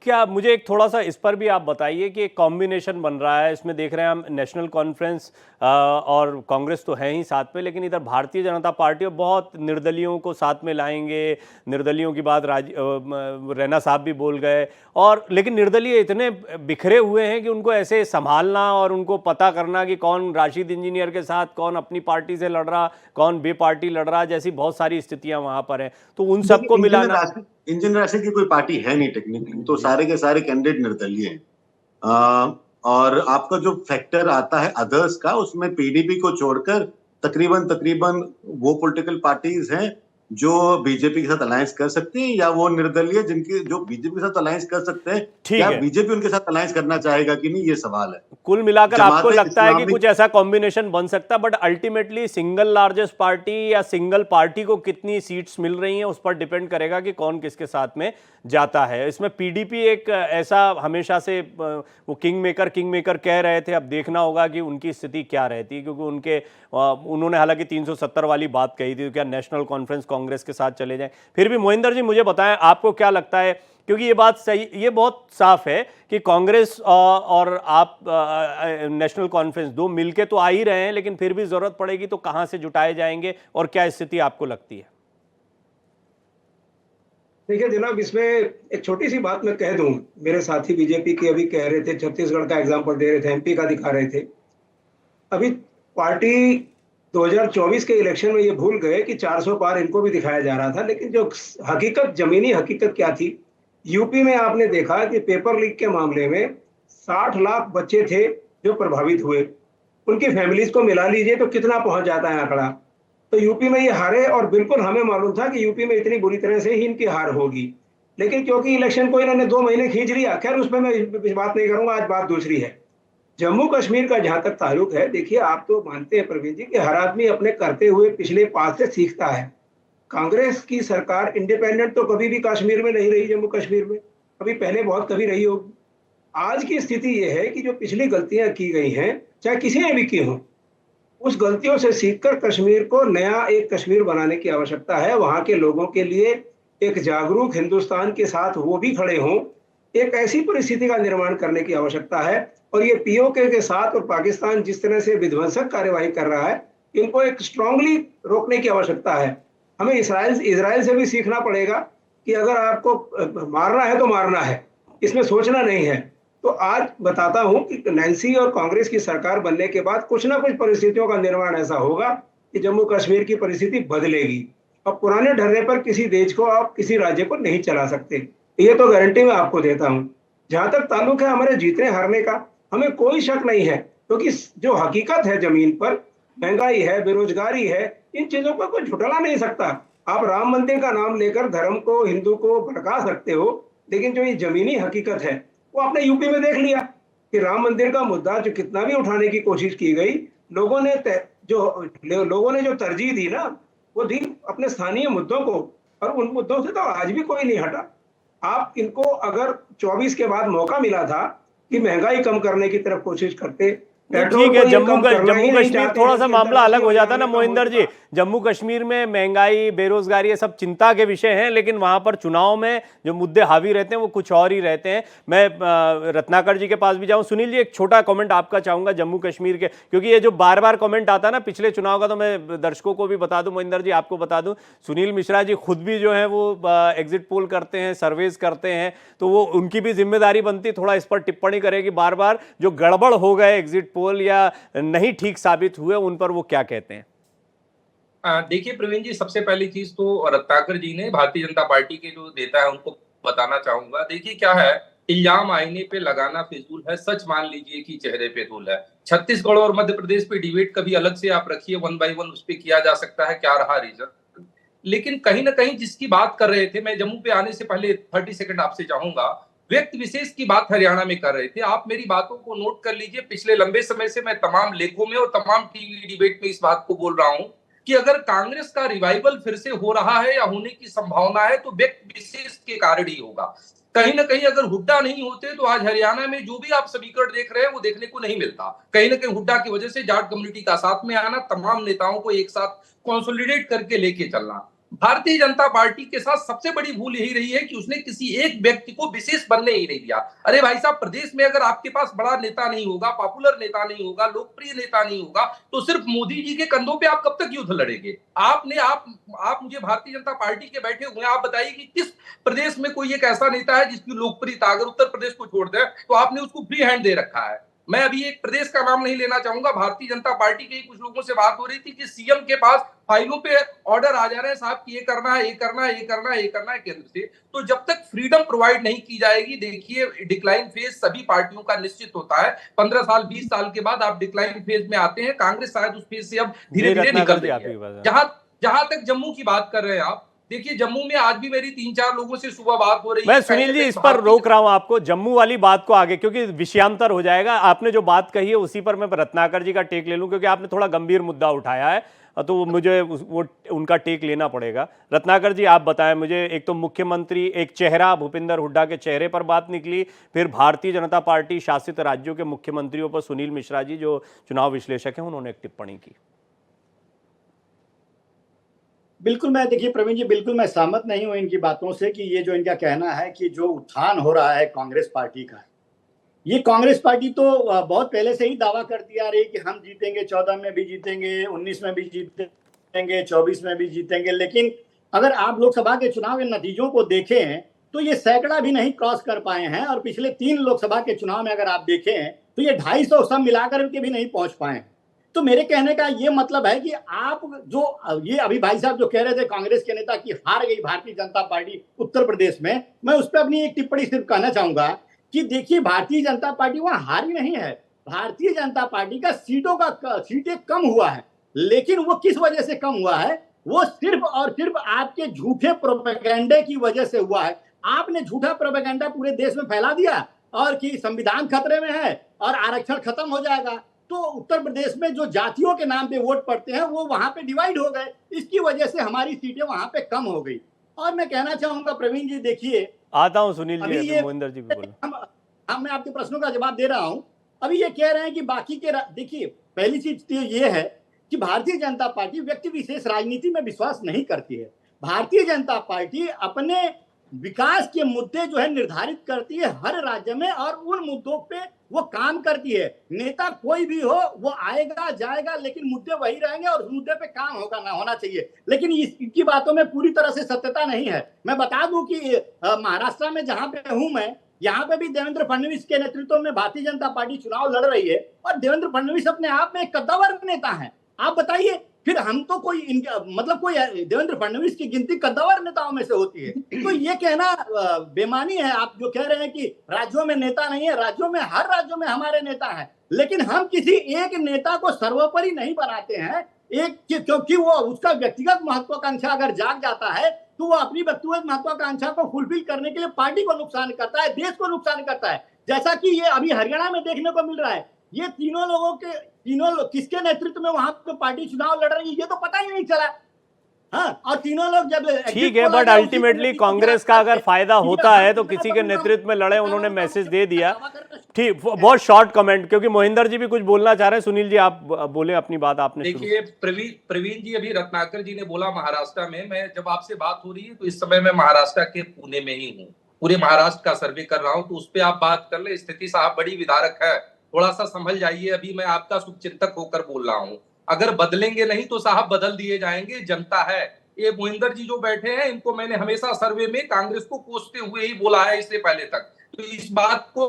Speaker 1: क्या मुझे एक थोड़ा सा इस पर भी आप बताइए कि एक कॉम्बिनेशन बन रहा है, इसमें देख रहे हैं हम नेशनल कॉन्फ्रेंस और कांग्रेस तो है ही साथ में, लेकिन इधर भारतीय जनता पार्टी बहुत निर्दलियों को साथ में लाएंगे। निर्दलियों की बात रैना साहब भी बोल गए, और लेकिन निर्दलीय इतने बिखरे हुए हैं कि उनको ऐसे संभालना और उनको पता करना कि कौन राशिद इंजीनियर के साथ, कौन अपनी पार्टी से लड़ रहा, कौन बे पार्टी लड़ रहा, जैसी बहुत सारी स्थितियां वहां पर हैं। तो उन सबको मिलाना,
Speaker 8: इंजीनियर राशिद की कोई पार्टी है नहीं टेक्निकली, तो सारे के सारे कैंडिडेट निर्दलीय हैं। और आपका जो फैक्टर आता है अदर्स का, उसमें पीडीपी को छोड़कर तकरीबन वो पॉलिटिकल पार्टीज हैं जो बीजेपी के साथ अलायंस कर सकते हैं, या वो निर्दलीय जिनकी जो बीजेपी के साथ अलायंस कर सकते हैं, या बीजेपी उनके साथ अलायंस करना चाहेगा कि नहीं, ये सवाल है।
Speaker 1: कुल मिलाकर आपको लगता है कि कुछ ऐसा कॉम्बिनेशन बन सकता है, but ultimately single largest party या सिंगल पार्टी को कितनी सीट्स मिल रही हैं उस पर डिपेंड करेगा कि कौन किसके साथ में जाता है। इसमें पीडीपी एक ऐसा हमेशा से वो किंग मेकर कह रहे थे, अब देखना होगा कि उनकी स्थिति क्या रहती है, क्योंकि उन्होंने हालांकि 370 वाली बात कही थी, क्या नेशनल कॉन्फ्रेंस कांग्रेस के साथ चले जाएं। फिर भी मोहिंदर जी मुझे बताएं, आपको क्या लगता है, क्योंकि ये बात सही, ये बहुत साफ है कि कांग्रेस और आप नेशनल कॉन्फ्रेंस दो मिलके तो आ ही रहे हैं, लेकिन फिर भी जरूरत पड़ेगी तो कहां से जुटाए जाएंगे, और क्या स्थिति आपको लगती है?
Speaker 6: देखिए जनाब, इसमें एक छोटी सी बात मैं कह दूं। मेरे साथी बीजेपी के अभी कह रहे थे, छत्तीसगढ़ का एग्जांपल दे रहे थे, एमपी का दिखा रहे थे। अभी पार्टी 2024 के इलेक्शन में ये भूल गए कि 400 पार इनको भी दिखाया जा रहा था, लेकिन जो हकीकत, जमीनी हकीकत क्या थी, यूपी में आपने देखा कि पेपर लीक के मामले में 60 लाख बच्चे थे जो प्रभावित हुए। उनकी फैमिलीज को मिला लीजिए तो कितना पहुंच जाता है आंकड़ा। तो यूपी में ये हारे, और बिल्कुल हमें मालूम था कि यूपी में इतनी बुरी तरह से ही इनकी हार होगी, लेकिन क्योंकि इलेक्शन को इन्होंने 2 महीने खींच लिया, खैर उस पर मैं बात नहीं करूंगा, आज बात दूसरी है। जम्मू कश्मीर का जहां तक ताल्लुक है, देखिए आप तो मानते हैं प्रवीण जी कि हर आदमी अपने करते हुए पिछले पास से सीखता है। कांग्रेस की सरकार इंडिपेंडेंट तो कभी भी कश्मीर में नहीं रही, जम्मू कश्मीर में अभी पहले बहुत कभी रही होगी। आज की स्थिति यह है कि जो पिछली गलतियां की गई हैं, चाहे किसी ने भी की हो, उस गलतियों से सीखकर कश्मीर को नया एक कश्मीर बनाने की आवश्यकता है। वहां के लोगों के लिए एक जागरूक हिंदुस्तान के साथ वो भी खड़े हों, एक ऐसी परिस्थिति का निर्माण करने की आवश्यकता है। और ये पीओके के साथ और पाकिस्तान जिस तरह से विध्वंसक कार्यवाही कर रहा है, इनको एक स्ट्रांगली रोकने की आवश्यकता है। हमें इजराइल से भी सीखना पड़ेगा कि अगर आपको मारना है तो मारना है, इसमें सोचना नहीं है। तो आज बताता हूं कि नैन्सी और कांग्रेस की सरकार बनने के बाद कुछ ना कुछ परिस्थितियों का निर्माण ऐसा होगा कि जम्मू कश्मीर की परिस्थिति बदलेगी। अब पुराने ढर्रे पर किसी देश को, आप किसी राज्य को नहीं चला सकते, ये तो गारंटी मैं आपको देता हूं। जहां तक ताल्लुक है हमारे जीतने हारने का, हमें कोई शक नहीं है, क्योंकि जो हकीकत है जमीन पर, महंगाई है, बेरोजगारी है, इन चीजों को कोई झुटला नहीं सकता। आप राम मंदिर का नाम लेकर धर्म को, हिंदू को भड़का सकते हो, लेकिन जो ये जमीनी हकीकत है वो आपने यूपी में देख लिया कि राम मंदिर का मुद्दा जो कितना भी उठाने की कोशिश की गई, लोगों ने जो तरजीह दी ना, वो दी अपने स्थानीय मुद्दों को, और उन मुद्दों से तो आज भी कोई नहीं हटा। आप इनको अगर 24 के बाद मौका मिला था कि महंगाई कम करने की तरफ कोशिश करते,
Speaker 1: ठीक है, जम्मू कश्मीर थोड़ा सा मामला अलग हो जाता है ना मोहिंदर जी। जम्मू कश्मीर में महंगाई, बेरोजगारी, ये सब चिंता के विषय हैं, लेकिन वहां पर चुनाव में जो मुद्दे हावी रहते हैं वो कुछ और ही रहते हैं। मैं रत्नाकर जी के पास भी जाऊं। सुनील जी, एक छोटा कमेंट आपका चाहूंगा जम्मू कश्मीर के, क्योंकि ये जो बार बार कमेंट आता है ना पिछले चुनाव का, तो मैं दर्शकों को भी बता दूं, मोहिंदर जी आपको बता दूं, सुनील मिश्रा जी खुद भी जो है वो एग्जिट पोल करते हैं, सर्वेज करते हैं, तो वो उनकी भी जिम्मेदारी बनती थोड़ा इस पर टिप्पणी करेगी बार बार, जो गड़बड़ हो गए एग्जिट पोल या नहीं ठीक साबित हुए, उन पर वो क्या कहते हैं?
Speaker 5: देखिए प्रवीण जी, सबसे पहली चीज तो रत्नाकर जी ने भारतीय जनता पार्टी के जो नेता है उनको बताना चाहूंगा। देखिए क्या है, इल्जाम आईने पे लगाना फिजूल है, सच मान लीजिए कि चेहरे पे धूल है। छत्तीसगढ़ और मध्य प्रदेश पे डिबेट कभी अलग से आप रखिए, 1 by 1 उस पर किया जा सकता है क्या रहा रीजन। लेकिन कहीं ना कहीं जिसकी बात कर रहे थे, मैं जम्मू पे आने से पहले 30 सेकंड आपसे चाहूंगा व्यक्ति विशेष की बात हरियाणा में कर रहे थे। आप मेरी बातों को नोट कर लीजिए। पिछले लंबे समय से मैं तमाम लेखों में और तमाम टीवी डिबेट में इस बात को बोल रहा हूं कि अगर कांग्रेस का रिवाइवल फिर से हो रहा है या होने की संभावना है तो व्यक्ति विशेष के कारण ही होगा। कहीं ना कहीं अगर हुड्डा नहीं होते तो आज हरियाणा में जो भी आप समीकरण देख रहे हैं वो देखने को नहीं मिलता। कहीं ना कहीं हुड्डा की वजह से जाट कम्युनिटी का साथ में आना, तमाम नेताओं को एक साथ कंसोलिडेट करके लेके चलना। भारतीय जनता पार्टी के साथ सबसे बड़ी भूल यही रही है कि उसने किसी एक व्यक्ति को विशेष बनने ही नहीं दिया। अरे भाई साहब, प्रदेश में अगर आपके पास बड़ा नेता नहीं होगा, पॉपुलर नेता नहीं होगा, लोकप्रिय नेता नहीं होगा, तो सिर्फ मोदी जी के कंधों पे आप कब तक युद्ध लड़ेंगे? आप मुझे भारतीय जनता पार्टी के बैठे हुए आप बताइए कि किस प्रदेश में कोई एक ऐसा नेता है जिसकी लोकप्रियता, अगर उत्तर प्रदेश को छोड़ दे तो आपने उसको फ्री हैंड दे रखा है। मैं अभी एक प्रदेश का नाम नहीं लेना चाहूंगा, भारतीय जनता पार्टी के कुछ लोगों से बात हो रही थी कि सीएम के पास फाइलों पे ऑर्डर आ जा रहे हैं, साहब कि ये करना है, ये करना है, ये करना है, ये करना है केंद्र से। तो जब तक फ्रीडम प्रोवाइड नहीं की जाएगी, देखिए डिक्लाइन फेज सभी पार्टियों का निश्चित होता है। 15 साल 20 साल के बाद आप डिक्लाइन फेज में आते हैं। कांग्रेस शायद उस फेज से अब धीरे धीरे निकल रही है। जहां तक जम्मू की बात कर रहे हैं आप, देखिए जम्मू में आज भी मेरी 3-4 लोगों से सुबह बात हो रही है।
Speaker 1: मैं सुनील जी इस पर रोक रहा हूं आपको, जम्मू वाली बात को आगे, क्योंकि विषयांतर हो जाएगा। आपने जो बात कही है उसी पर मैं रत्नाकर जी का टेक ले लूं, क्योंकि आपने थोड़ा गंभीर मुद्दा उठाया है तो मुझे वो उनका टेक लेना पड़ेगा। रत्नाकर जी आप बताएं मुझे, एक तो मुख्यमंत्री, एक चेहरा भूपेंद्र हुड्डा के चेहरे पर बात निकली, फिर भारतीय जनता पार्टी शासित राज्यों के मुख्यमंत्रियों पर सुनील मिश्रा जी जो चुनाव विश्लेषक हैं उन्होंने एक टिप्पणी की।
Speaker 7: बिल्कुल, मैं देखिए प्रवीण जी, बिल्कुल मैं सहमत नहीं हूं इनकी बातों से कि ये जो इनका कहना है कि जो उत्थान हो रहा है कांग्रेस पार्टी का, ये कांग्रेस पार्टी तो बहुत पहले से ही दावा करती आ रही कि हम जीतेंगे, 14 में भी जीतेंगे, 19 में भी जीतेंगे, 24 में भी जीतेंगे। लेकिन अगर आप लोकसभा के चुनाव के नतीजों को देखें तो ये सैकड़ा भी नहीं क्रॉस कर पाए हैं, और पिछले 3 लोकसभा के चुनाव में अगर आप देखें तो ये 250 सब मिलाकर के भी नहीं पहुंच पाए। तो मेरे कहने का ये मतलब है कि आप जो ये अभी भाई साहब जो कह रहे थे कांग्रेस के नेता की हार गई भारतीय जनता पार्टी उत्तर प्रदेश में, मैं उस पर अपनी एक टिप्पणी सिर्फ कहना चाहूंगा कि देखिए भारतीय जनता पार्टी वहां हारी नहीं है। भारतीय जनता पार्टी का सीटें कम हुआ है, लेकिन वो किस वजह से कम हुआ है? वो सिर्फ और सिर्फ आपके झूठे प्रोपेगेंडे की वजह से हुआ है। आपने झूठा प्रोपेगेंडा पूरे देश में फैला दिया और कि संविधान खतरे में है और आरक्षण खत्म हो जाएगा, तो उत्तर प्रदेश में जो जातियों के नाम पे वोट पड़ते हैं वो वहां पे डिवाइड हो गए। इसकी वजह से हमारी सीटें वहां पे कम हो गई। और मैं कहना चाहूंगा प्रवीण जी, देखिए आता हूं सुनील जी, मोहिंदर जी भी बोलो। मैं आपके प्रश्नों का जवाब दे रहा हूं। अभी ये कह रहे हैं कि बाकी के, देखिए पहली चीज तो ये है कि भारतीय जनता पार्टी व्यक्ति विशेष राजनीति में विश्वास नहीं करती है। भारतीय जनता पार्टी अपने विकास के मुद्दे जो है निर्धारित करती है हर राज्य में, और उन मुद्दों पे वो काम करती है। नेता कोई भी हो वो आएगा जाएगा, लेकिन मुद्दे वही रहेंगे और उस मुद्दे पे काम होना चाहिए। लेकिन इसकी बातों में पूरी तरह से सत्यता नहीं है। मैं बता दूं कि महाराष्ट्र में जहां पे हूं मैं, यहाँ पे भी देवेंद्र फडणवीस के नेतृत्व में भारतीय जनता पार्टी चुनाव लड़ रही है, और देवेंद्र फडणवीस अपने आप में एक कद्दावर नेता है। आप बताइए, फिर हम तो कोई मतलब कोई देवेंद्र फडणवीस की गिनती कद्दावर नेताओं में से होती है? तो ये कहना बेमानी है। आप जो कह रहे हैं कि राज्यों में नेता नहीं है, राज्यों में हर राज्यों में हमारे नेता हैं, लेकिन हम किसी एक नेता को सर्वोपरि नहीं बनाते हैं। क्योंकि वो उसका व्यक्तिगत महत्वाकांक्षा अगर जाग जाता है तो वो अपनी व्यक्तिगत महत्वाकांक्षा को फुलफिल करने के लिए पार्टी को नुकसान करता है, देश को नुकसान करता है। जैसा कि ये अभी हरियाणा में देखने को मिल रहा है। ये तीनों लोग किसके नेतृत्व में वहां पे पार्टी चुनाव लड़ रही है ये तो पता ही नहीं चला। हाँ, और तीनों लोग जब
Speaker 1: ठीक है, बट अल्टीमेटली कांग्रेस का अगर फायदा होता है तो किसी के नेतृत्व में लड़े, उन्होंने मैसेज दे दिया। ठीक, बहुत शॉर्ट कमेंट, क्योंकि मोहिंदर जी भी कुछ बोलना चाह रहे हैं। सुनील जी आप बोले अपनी बात, आपने।
Speaker 5: देखिए प्रवीण जी, अभी रत्नाकर जी ने बोला महाराष्ट्र में, मैं जब आपसे बात हो रही है तो इस समय मैं महाराष्ट्र के पुणे में ही हूँ, पूरे महाराष्ट्र का सर्वे कर रहा हूँ, तो उस पर आप बात कर ले। स्थिति साहब बड़ी विदारक है, थोड़ा सा संभल जाइए। अभी मैं आपका शुभचिंतक होकर बोल रहा हूँ, अगर बदलेंगे नहीं तो साहब बदल दिए जाएंगे, जनता है। ये मोहिंदर जी जो बैठे हैं, इनको मैंने हमेशा सर्वे में कांग्रेस को कोसते हुए ही बोला है इससे पहले तक। तो इस बात को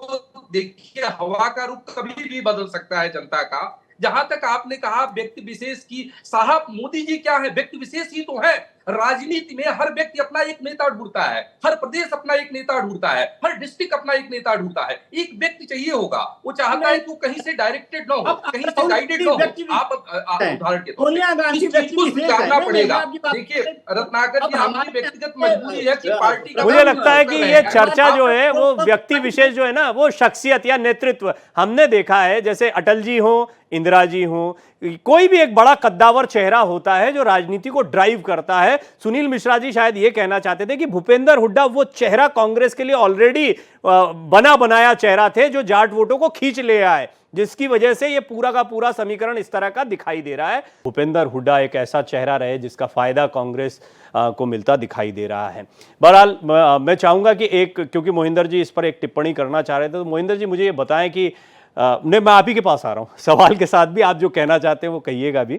Speaker 5: देखिए, हवा का रुख कभी भी बदल सकता है जनता का। जहां तक आपने कहा व्यक्ति विशेष की, साहब मोदी जी क्या है? व्यक्ति विशेष ही तो है। राजनीति में हर व्यक्ति अपना एक नेता ढूंढता है, हर प्रदेश अपना एक नेता ढूंढता है, हर डिस्ट्रिक्ट अपना एक नेता ढूंढता है। एक व्यक्ति चाहिए होगा, वो चाहता है कि वो कहीं से डायरेक्टेड ना हो, कहीं से गाइडेड ना हो। आप उदाहरण के तौर पर इस चीज को सुधारना पड़ेगा। देखिए रत्नाकर जी, आपकी व्यक्तिगत मजबूरी है कि पार्टी का,
Speaker 1: मुझे लगता है कि ये चर्चा जो है वो व्यक्ति विशेष जो है ना, वो शख्सियत या नेतृत्व, हमने देखा है जैसे अटल जी हो, इंदिरा जी हो, कोई भी एक बड़ा कद्दावर चेहरा होता है जो राजनीति को ड्राइव करता है। सुनील मिश्रा जी शायद ये कहना चाहते थे कि भूपेंद्र हुड्डा वो चेहरा कांग्रेस के लिए ऑलरेडी बना बनाया चेहरा थे जो जाट वोटों को खींच ले आए, जिसकी वजह से ये पूरा का पूरा समीकरण इस तरह का दिखाई दे रहा है। भूपेंद्र हुड्डा एक ऐसा चेहरा रहे जिसका फायदा कांग्रेस को मिलता दिखाई दे रहा है। बहरहाल मैं चाहूंगा कि क्योंकि मोहिंदर जी इस पर एक टिप्पणी करना चाह रहे थे, तो मोहिंदर जी मुझे ये बताएं कि मैं आप ही के पास आ रहा हूँ सवाल के साथ, भी आप जो कहना चाहते हैं वो कहिएगा भी,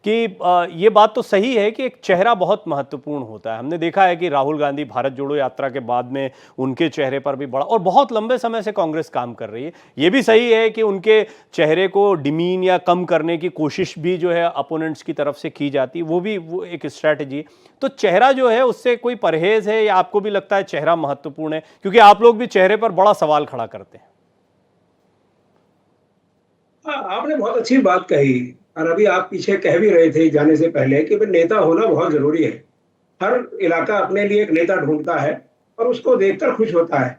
Speaker 1: कि ये बात तो सही है कि एक चेहरा बहुत महत्वपूर्ण होता है। हमने देखा है कि राहुल गांधी भारत जोड़ो यात्रा के बाद में उनके चेहरे पर भी बड़ा, और बहुत लंबे समय से कांग्रेस काम कर रही है। ये भी सही है कि उनके चेहरे को डिमीन या कम करने की कोशिश भी जो है अपोनेंट्स की तरफ से की जाती है, वो एक स्ट्रैटेजी। तो चेहरा जो है उससे कोई परहेज है, या आपको भी लगता है चेहरा महत्वपूर्ण है? क्योंकि आप लोग भी चेहरे पर बड़ा सवाल खड़ा करते हैं।
Speaker 6: आपने बहुत अच्छी बात कही, और अभी आप पीछे कह भी रहे थे जाने से पहले कि भाई नेता होना बहुत जरूरी है। हर इलाका अपने लिए एक नेता ढूंढता है और उसको देखकर खुश होता है,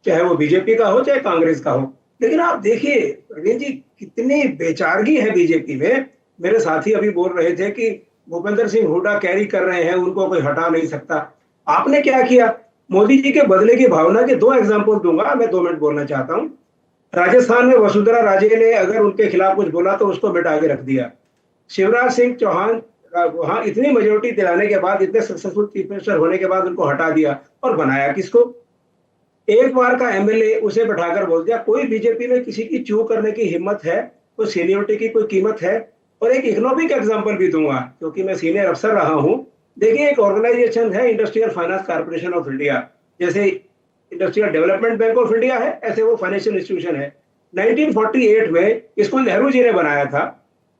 Speaker 6: चाहे वो बीजेपी का हो चाहे कांग्रेस का हो। लेकिन आप देखिए प्रवीण जी, कितनी बेचारगी है बीजेपी में। मेरे साथी अभी बोल रहे थे कि भूपेंद्र सिंह हुड्डा कैरी कर रहे हैं, उनको कोई हटा नहीं सकता। आपने क्या किया? मोदी जी के बदले की भावना के 2 एग्जाम्पल दूंगा, मैं 2 मिनट बोलना चाहता हूँ। राजस्थान में वसुंधरा राजे ने अगर उनके खिलाफ कुछ बोला तो उसको मिटा के रख दिया। शिवराज सिंह चौहान वहां इतनी मेजोरिटी दिलाने के बाद, इतने सक्सेसफुल चीफ मिनिस्टर होने के बाद उनको हटा दिया, और बनाया किसको? एक बार का एमएलए, उसे बैठाकर बोल दिया कोई बीजेपी में किसी की चू करने की हिम्मत है, कोई सीनियरिटी की कोई कीमत है। और एक इकोनॉमिक एग्जाम्पल भी दूंगा क्योंकि मैं सीनियर अफसर रहा हूं। देखिए एक ऑर्गेनाइजेशन है industrial finance corporation of India, जैसे industrial development bank of India है, ऐसे वो फाइनेंशियल इंस्टीट्यूशन है। 1948 में इसको नेहरू जी ने बनाया था,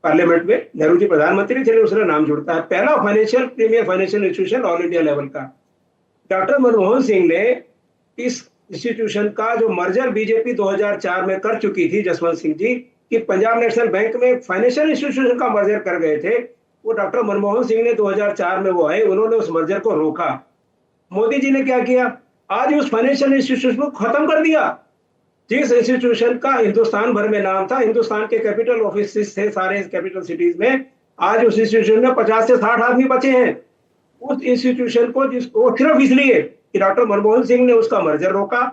Speaker 6: पार्लियामेंट में नेहरू जी प्रधानमंत्री थे, उसने नाम जुड़ता है। पहला financial premier financial institution all India level का। डॉक्टर मनमोहन सिंह ने इस इंस्टीट्यूशन का जो मर्जर बीजेपी 2004 में कर चुकी थी, जसवंत सिंह जी, कि पंजाब नेशनल बैंक में फाइनेंशियल इंस्टीट्यूशन का मर्जर कर गए थे, वो डॉक्टर मनमोहन सिंह ने 2004 में वो आए, उन्होंने उस मर्जर को रोका। मोदी जी ने क्या किया? आज उस फाइनेंशियल इंस्टीट्यूशन को खत्म कर दिया, जिस इंस्टीट्यूशन का हिंदुस्तान भर में नाम था, हिंदुस्तान के कैपिटल ऑफिस थे सारे कैपिटल सिटीज में, आज उस इंस्टीट्यूशन में 50 से 60 आदमी बचे हैं। उस इंस्टीट्यूशन को जिसको सिर्फ इसलिए कि डॉक्टर मनमोहन सिंह ने उसका मर्जर रोका,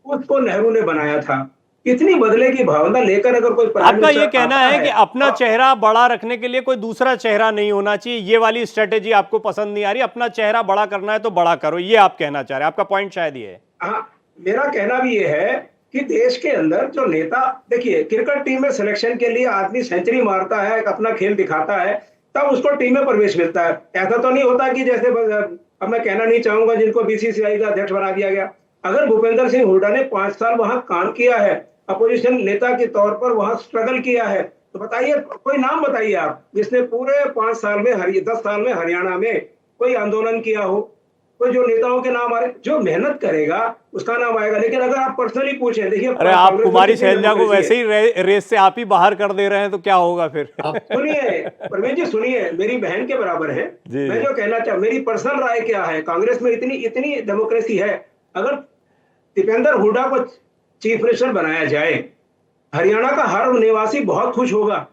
Speaker 6: उसको नेहरू ने बनाया था। इतनी बदले की भावना लेकर अगर कोई
Speaker 1: आपका ये कहना है कि अपना चेहरा बड़ा रखने के लिए कोई दूसरा चेहरा नहीं होना चाहिए, ये वाली स्ट्रेटेजी आपको पसंद नहीं आ रही, अपना चेहरा बड़ा करना है तो बड़ा करो, ये आप कहना चाह रहे हैं? आपका पॉइंट शायद ये है।
Speaker 6: हाँ, मेरा कहना भी ये है कि देश के अंदर जो नेता, देखिए क्रिकेट टीम में सिलेक्शन के लिए आदमी सेंचुरी मारता है, अपना खेल दिखाता है, तब उसको टीम में प्रवेश मिलता है। ऐसा तो नहीं होता कि जैसे अब मैं कहना नहीं चाहूंगा जिनको बीसीसीआई का अध्यक्ष बना दिया गया। अगर भूपेंद्र सिंह हुड्डा ने 5 साल वहां काम किया है, अपोजिशन नेता के तौर पर वहां स्ट्रगल किया है, तो बताइए कोई नाम बताइए आप जिसने पूरे 5 साल में 10 साल में हरियाणा में कोई आंदोलन किया हो, कोई जो नेताओं के नाम आ रहे, जो मेहनत करेगा उसका नाम आएगा। लेकिन अगर आप पर्सनली पूछें, देखिए
Speaker 1: अरे आप कुमारी शैलजा को वैसे ही रेस से आप ही बाहर कर दे रहे हैं तो क्या होगा फिर?
Speaker 6: सुनिए प्रवीण जी, सुनिए, मेरी बहन के बराबर है। मैं जो कहना चाहूँ, मेरी पर्सनल राय क्या है, कांग्रेस में इतनी डेमोक्रेसी है, अगर दीपेंद्र हुड्डा को चीफ मिनिस्टर बनाया जाए, हरियाणा का हर निवासी बहुत खुश होगा।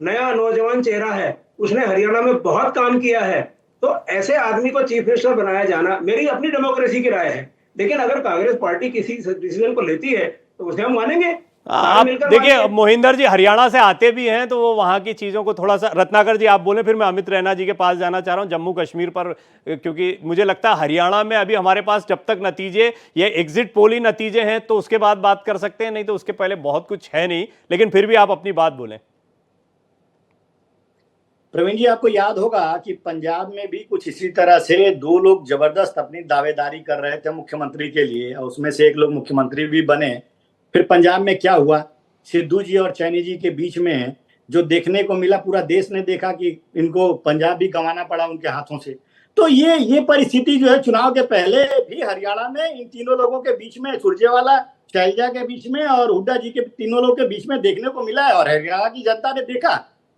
Speaker 6: नया नौजवान चेहरा है, उसने हरियाणा में बहुत काम किया है, तो ऐसे आदमी को चीफ मिनिस्टर बनाया जाना मेरी अपनी डेमोक्रेसी की राय है। लेकिन अगर कांग्रेस पार्टी किसी डिसीजन को लेती है तो उसे हम मानेंगे।
Speaker 1: आप देखिए मोहिंदर जी हरियाणा से आते भी हैं, तो वो वहां की चीजों को थोड़ा सा, रत्नाकर जी आप बोले, फिर मैं अमित रैना जी के पास जाना चाह रहा हूं जम्मू कश्मीर पर, क्योंकि मुझे लगता है हरियाणा में अभी हमारे पास जब तक नतीजे, ये एग्जिट पोल ही नतीजे हैं, तो उसके बाद बात कर सकते हैं, नहीं तो उसके पहले बहुत कुछ है नहीं। लेकिन फिर भी आप अपनी बात बोलें।
Speaker 7: प्रवीण जी, आपको याद होगा कि पंजाब में भी कुछ इसी तरह से 2 लोग जबरदस्त अपनी दावेदारी कर रहे थे मुख्यमंत्री के लिए, और उसमें से एक लोग मुख्यमंत्री भी बने। फिर पंजाब में क्या हुआ, सिद्धू जी और चैनी जी के बीच में जो देखने को मिला, पूरा देश ने देखा कि इनको पंजाब भी गंवाना पड़ा उनके हाथों से। तो ये परिस्थिति जो है चुनाव के पहले भी हरियाणा में इन तीनों लोगों के बीच में, सुरजेवाला शैलजा के बीच में और हुड्डा जी के तीनों लोगों के बीच में देखने को मिला है। और हरियाणा की जनता ने देखा।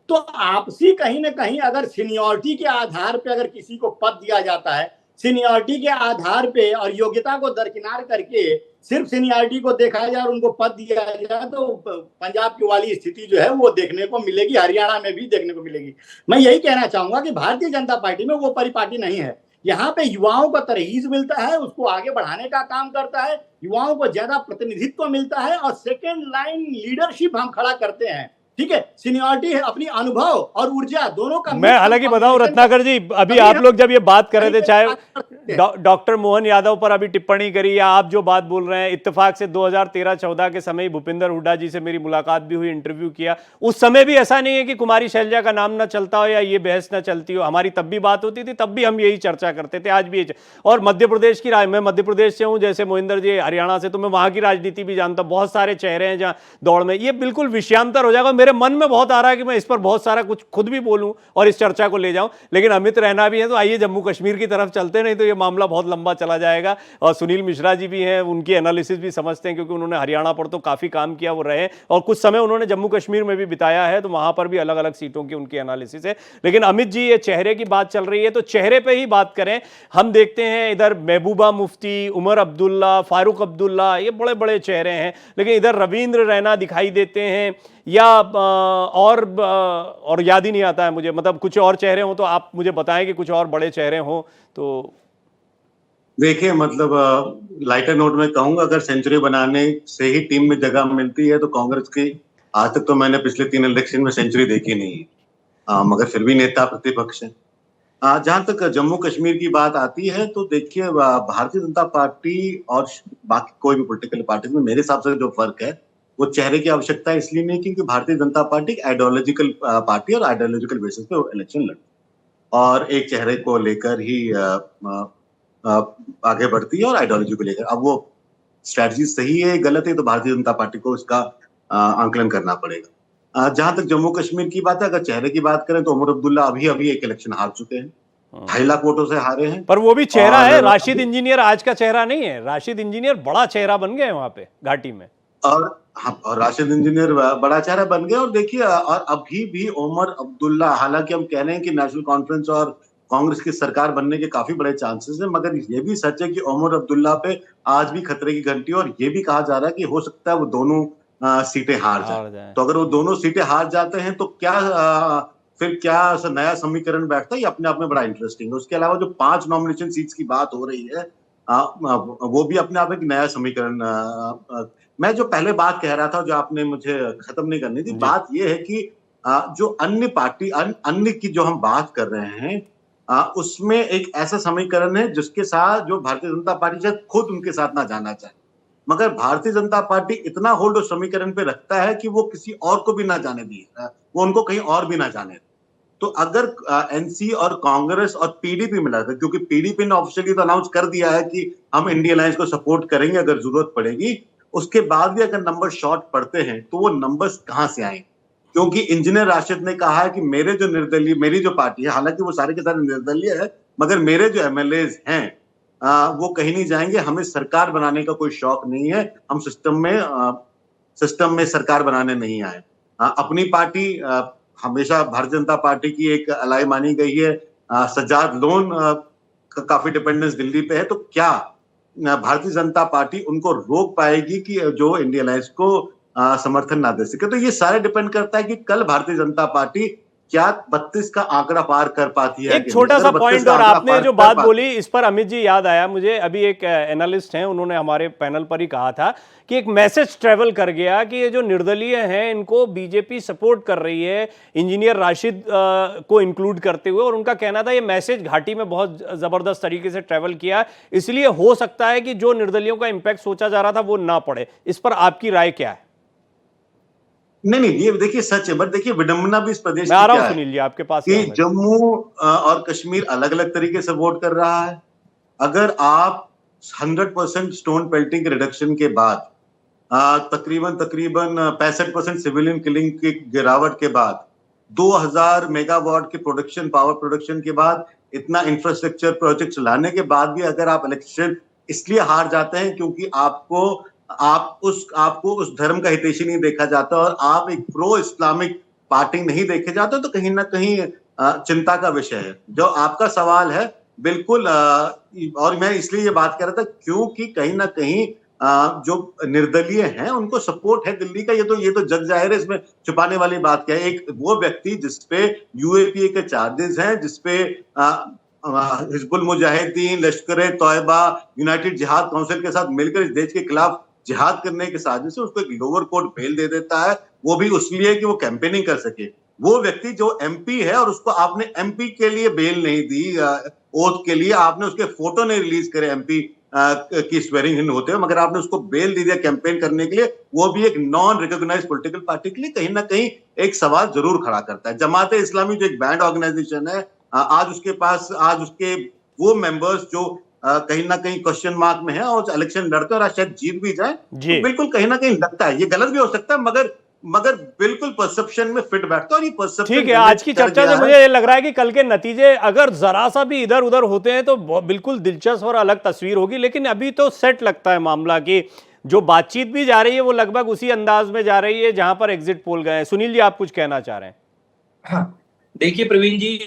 Speaker 7: तो आपसी कहीं ना कहीं अगर सीनियरिटी के आधार पे अगर किसी को पद दिया जाता है, सीनियरिटी के आधार पे और योग्यता को दरकिनार करके सिर्फ सीनियरिटी को देखा जाए और उनको पद दिया जाए, तो पंजाब की वाली स्थिति जो है वो देखने को मिलेगी, हरियाणा में भी देखने को मिलेगी। मैं यही कहना चाहूंगा कि भारतीय जनता पार्टी में वो परिपाटी नहीं है। यहाँ पे युवाओं को तरहीज मिलता है, उसको आगे बढ़ाने का काम करता है, युवाओं को ज्यादा प्रतिनिधित्व मिलता है और सेकेंड लाइन लीडरशिप हम खड़ा करते हैं। ठीक है, सीनियरिटी है, अपनी अनुभव और ऊर्जा दोनों का।
Speaker 1: मैं हालांकि बताऊं रत्नाकर जी, अभी आप लोग जब ये बात कर रहे थे, चाहे डॉक्टर मोहन यादव पर अभी टिप्पणी करी या आप जो बात बोल रहे हैं, इत्तेफाक से 2013-14 के समय भूपेंद्र हुड्डा जी से मेरी मुलाकात भी हुई, इंटरव्यू किया। उस समय भी ऐसा नहीं है कि कुमारी शैलजा का नाम ना चलता हो या ये बहस ना चलती हो। हमारी तब भी बात होती थी, तब भी हम यही चर्चा करते थे, आज भी। और मध्य प्रदेश की मैं मध्य प्रदेश से हूं, जैसे मोहिंदर जी हरियाणा से, तो मैं वहां की राजनीति भी जानता हूं। बहुत सारे चेहरे हैं जहां दौड़ में, ये बिल्कुल विषयांतर हो जाएगा। मेरे मन में बहुत आ रहा है कि मैं इस पर बहुत सारा कुछ खुद भी बोलूं और इस चर्चा को ले जाऊं, लेकिन अमित रैना भी है, तो आइए जम्मू कश्मीर की तरफ चलते, नहीं तो ये मामला बहुत लंबा चला जाएगा। और सुनील मिश्रा जी भी हैं, उनकी एनालिसिस भी समझते हैं, क्योंकि उन्होंने हरियाणा पर तो काफी काम किया, वो रहे और कुछ समय उन्होंने जम्मू कश्मीर में भी बिताया है, तो वहां पर भी अलग अलग सीटों की उनकी एनालिसिस है। लेकिन अमित जी, ये चेहरे की बात चल रही है, तो चेहरे पर ही बात करें। हम देखते हैं इधर महबूबा मुफ्ती, उमर अब्दुल्ला, फारूक अब्दुल्ला, ये बड़े बड़े चेहरे हैं, लेकिन इधर रविंद्र रैना दिखाई देते हैं, या और याद ही नहीं आता है मुझे, मतलब कुछ और चेहरे हो तो आप मुझे बताएं कि कुछ और बड़े चेहरे हो तो।
Speaker 8: देखिए, मतलब लाइटर नोट में कहूंगा, अगर सेंचुरी बनाने से ही टीम में जगह मिलती है तो कांग्रेस की आज तक तो मैंने पिछले 3 इलेक्शन में सेंचुरी देखी नहीं है, मगर फिर भी नेता प्रतिपक्ष है। जहां तक जम्मू कश्मीर की बात आती है, तो देखिए भारतीय जनता पार्टी और बाकी कोई भी पॉलिटिकल पार्टी में मेरे हिसाब से जो फर्क है वो चेहरे की आवश्यकता इसलिए नहीं, क्योंकि भारतीय जनता पार्टी एक आइडियोलॉजिकल पार्टी और आइडियोलॉजिकल बेसिस पे इलेक्शन लड़ती और एक चेहरे को लेकर ही आगे बढ़ती है और आइडियोलॉजी को लेकर। अब वो स्ट्रैटेजी सही है गलत है तो भारतीय जनता पार्टी को इसका आंकलन करना पड़ेगा। जहां तक जम्मू कश्मीर की बात है, अगर चेहरे की बात करें तो उमर अब्दुल्ला अभी एक इलेक्शन हार चुके हैं, 2.5 लाख वोटों से हारे हैं।
Speaker 1: पर वो भी चेहरा है, राशिद इंजीनियर आज का चेहरा नहीं है। राशिद इंजीनियर बड़ा चेहरा बन गए वहां पे घाटी में,
Speaker 8: और राशिद इंजीनियर बड़ा चेहरा बन गए। और देखिए, और अभी भी उमर अब्दुल्ला, हालांकि हम कह रहे हैं कि नेशनल कॉन्फ्रेंस और कांग्रेस की सरकार बनने के काफी बड़े चांसेस हैं, मगर ये भी सच है कि उमर अब्दुल्ला पे आज भी खतरे की घंटी, और ये भी कहा जा रहा है कि हो सकता है वो दोनों सीटें हार जाए। तो अगर वो दोनों सीटें हार जाते हैं तो फिर क्या नया समीकरण बैठता है, ये अपने आप में बड़ा इंटरेस्टिंग है। उसके अलावा जो 5 नॉमिनेशन सीट्स की बात हो रही है, वो भी अपने आप में एक नया समीकरण। मैं जो पहले बात कह रहा था, जो आपने मुझे खत्म नहीं करनी थी, बात ये है कि जो अन्य पार्टी अन्य की जो हम बात कर रहे हैं, उसमें एक ऐसा समीकरण है जिसके साथ जो भारतीय जनता पार्टी शायद खुद उनके साथ ना जाना चाहे, मगर भारतीय जनता पार्टी इतना होल्ड उस समीकरण पे रखता है कि वो किसी और को भी ना जाने दिए, वो उनको कहीं और भी ना जाने। तो अगर एनसी और कांग्रेस और पीडीपी मिला था, क्योंकि पीडीपी ने ऑफिशियली तो अनाउंस कर दिया है कि हम इंडिया अलायंस को सपोर्ट करेंगे अगर जरूरत पड़ेगी, उसके बाद भी अगर नंबर शॉर्ट पड़ते हैं तो वो नंबर्स कहां से आएंगे? क्योंकि इंजीनियर राशिद ने कहा है कि मेरी जो पार्टी है, हालांकि वो सारे के सारे निर्दलीय है, मगर मेरे जो एमएलएज हैं वो कहीं नहीं जाएंगे, हमें सरकार बनाने का कोई शौक नहीं है, हम सिस्टम में सरकार बनाने नहीं आए। अपनी पार्टी हमेशा भारतीय जनता पार्टी की एक अलाई मानी गई है। सज्जाद लोन का काफी डिपेंडेंस दिल्ली पे है, तो क्या भारतीय जनता पार्टी उनको रोक पाएगी कि जो इंडिया अलायंस को समर्थन ना दे सके? तो ये सारे डिपेंड करता है कि कल भारतीय जनता पार्टी क्या 32 का आंकड़ा पार कर पाती है।
Speaker 1: एक छोटा सा पॉइंट, और आपने जो बात बोली इस पर अमित जी याद आया मुझे, अभी एक एनालिस्ट हैं, उन्होंने हमारे पैनल पर ही कहा था कि एक मैसेज ट्रेवल कर गया कि ये जो निर्दलीय हैं इनको बीजेपी सपोर्ट कर रही है, इंजीनियर राशिद को इंक्लूड करते हुए, और उनका कहना था ये मैसेज घाटी में बहुत जबरदस्त तरीके से ट्रेवल किया, इसलिए हो सकता है कि जो निर्दलियों का इंपैक्ट सोचा जा रहा था वो ना पड़े। इस पर आपकी राय क्या है?
Speaker 8: नहीं, ये देखिए सच है, बट देखिए विडंबना भी इस प्रदेश
Speaker 1: मैं आ रहा हूं सुनील जी आपके पास,
Speaker 8: कि जम्मू और कश्मीर अलग अलग तरीके से वोट कर रहा है। अगर आप 100% स्टोन पेल्टिंग रिडक्शन के बाद, तकरीबन 65% सिविलियन किलिंग की गिरावट के बाद, 2000 मेगावाट के पावर प्रोडक्शन के बाद इतना इंफ्रास्ट्रक्चर प्रोजेक्ट चलाने के बाद भी अगर आप इलेक्शन इसलिए हार जाते हैं क्योंकि आपको उस धर्म का हितैषी नहीं देखा जाता और आप एक प्रो इस्लामिक पार्टी नहीं देखे जाते, तो कहीं ना कहीं चिंता का विषय है। जो आपका सवाल है बिल्कुल, और मैं इसलिए ये बात कर रहा था क्योंकि कहीं ना कहीं जो निर्दलीय हैं उनको सपोर्ट है दिल्ली का, ये तो जग जाहिर है, इसमें छुपाने वाली बात क्या है। एक वो व्यक्ति जिसपे यूएपीए के चार्जेस हैं, जिसपे हिजबुल मुजाहिदीन, लश्कर तौयबा, यूनाइटेड जिहाद काउंसिल के साथ मिलकर इस देश के खिलाफ जिहाद करने की साजिश से उसको एक लोअर कोर्ट बेल दे देता है, वो भी उसलिए कि वो कैंपेनिंग कर सके। वो व्यक्ति जो एमपी है और उसको आपने एमपी के लिए बेल नहीं दी, ओथ के लिए आपने उसके फोटो नहीं रिलीज करे एमपी की स्वेरिंग इन होते हुए, मगर आपने उसको बेल दे दिया कैंपेन करने के लिए, वो भी एक नॉन रिकॉग्नाइज्ड पॉलिटिकल पार्टी के लिए, कहीं ना कहीं एक सवाल जरूर खड़ा करता है। जमाते इस्लामी जो एक बैंड ऑर्गेनाइजेशन है, आज उसके वो मेंबर्स जो कहीं ना कहीं क्वेश्चन मार्क में है और इलेक्शन लड़ते हैं और शायद जीत भी जाए, तो बिल्कुल कहीं ना कहीं लगता है, ये गलत भी हो सकता है मगर बिल्कुल परसेप्शन में फिट बैठता है। और ये परसेप्शन
Speaker 1: ठीक है, आज की चर्चा से मुझे ये लग रहा है कि कल के नतीजे अगर जरा सा भी इधर उधर होते हैं तो बिल्कुल दिलचस्प और अलग तस्वीर होगी, लेकिन अभी तो सेट लगता है मामला कि जो बातचीत भी जा रही है वो लगभग उसी अंदाज में जा रही है जहां पर एग्जिट पोल गए हैं। सुनील जी, आप कुछ कहना चाह रहे हैं?
Speaker 5: हाँ, देखिए प्रवीण जी,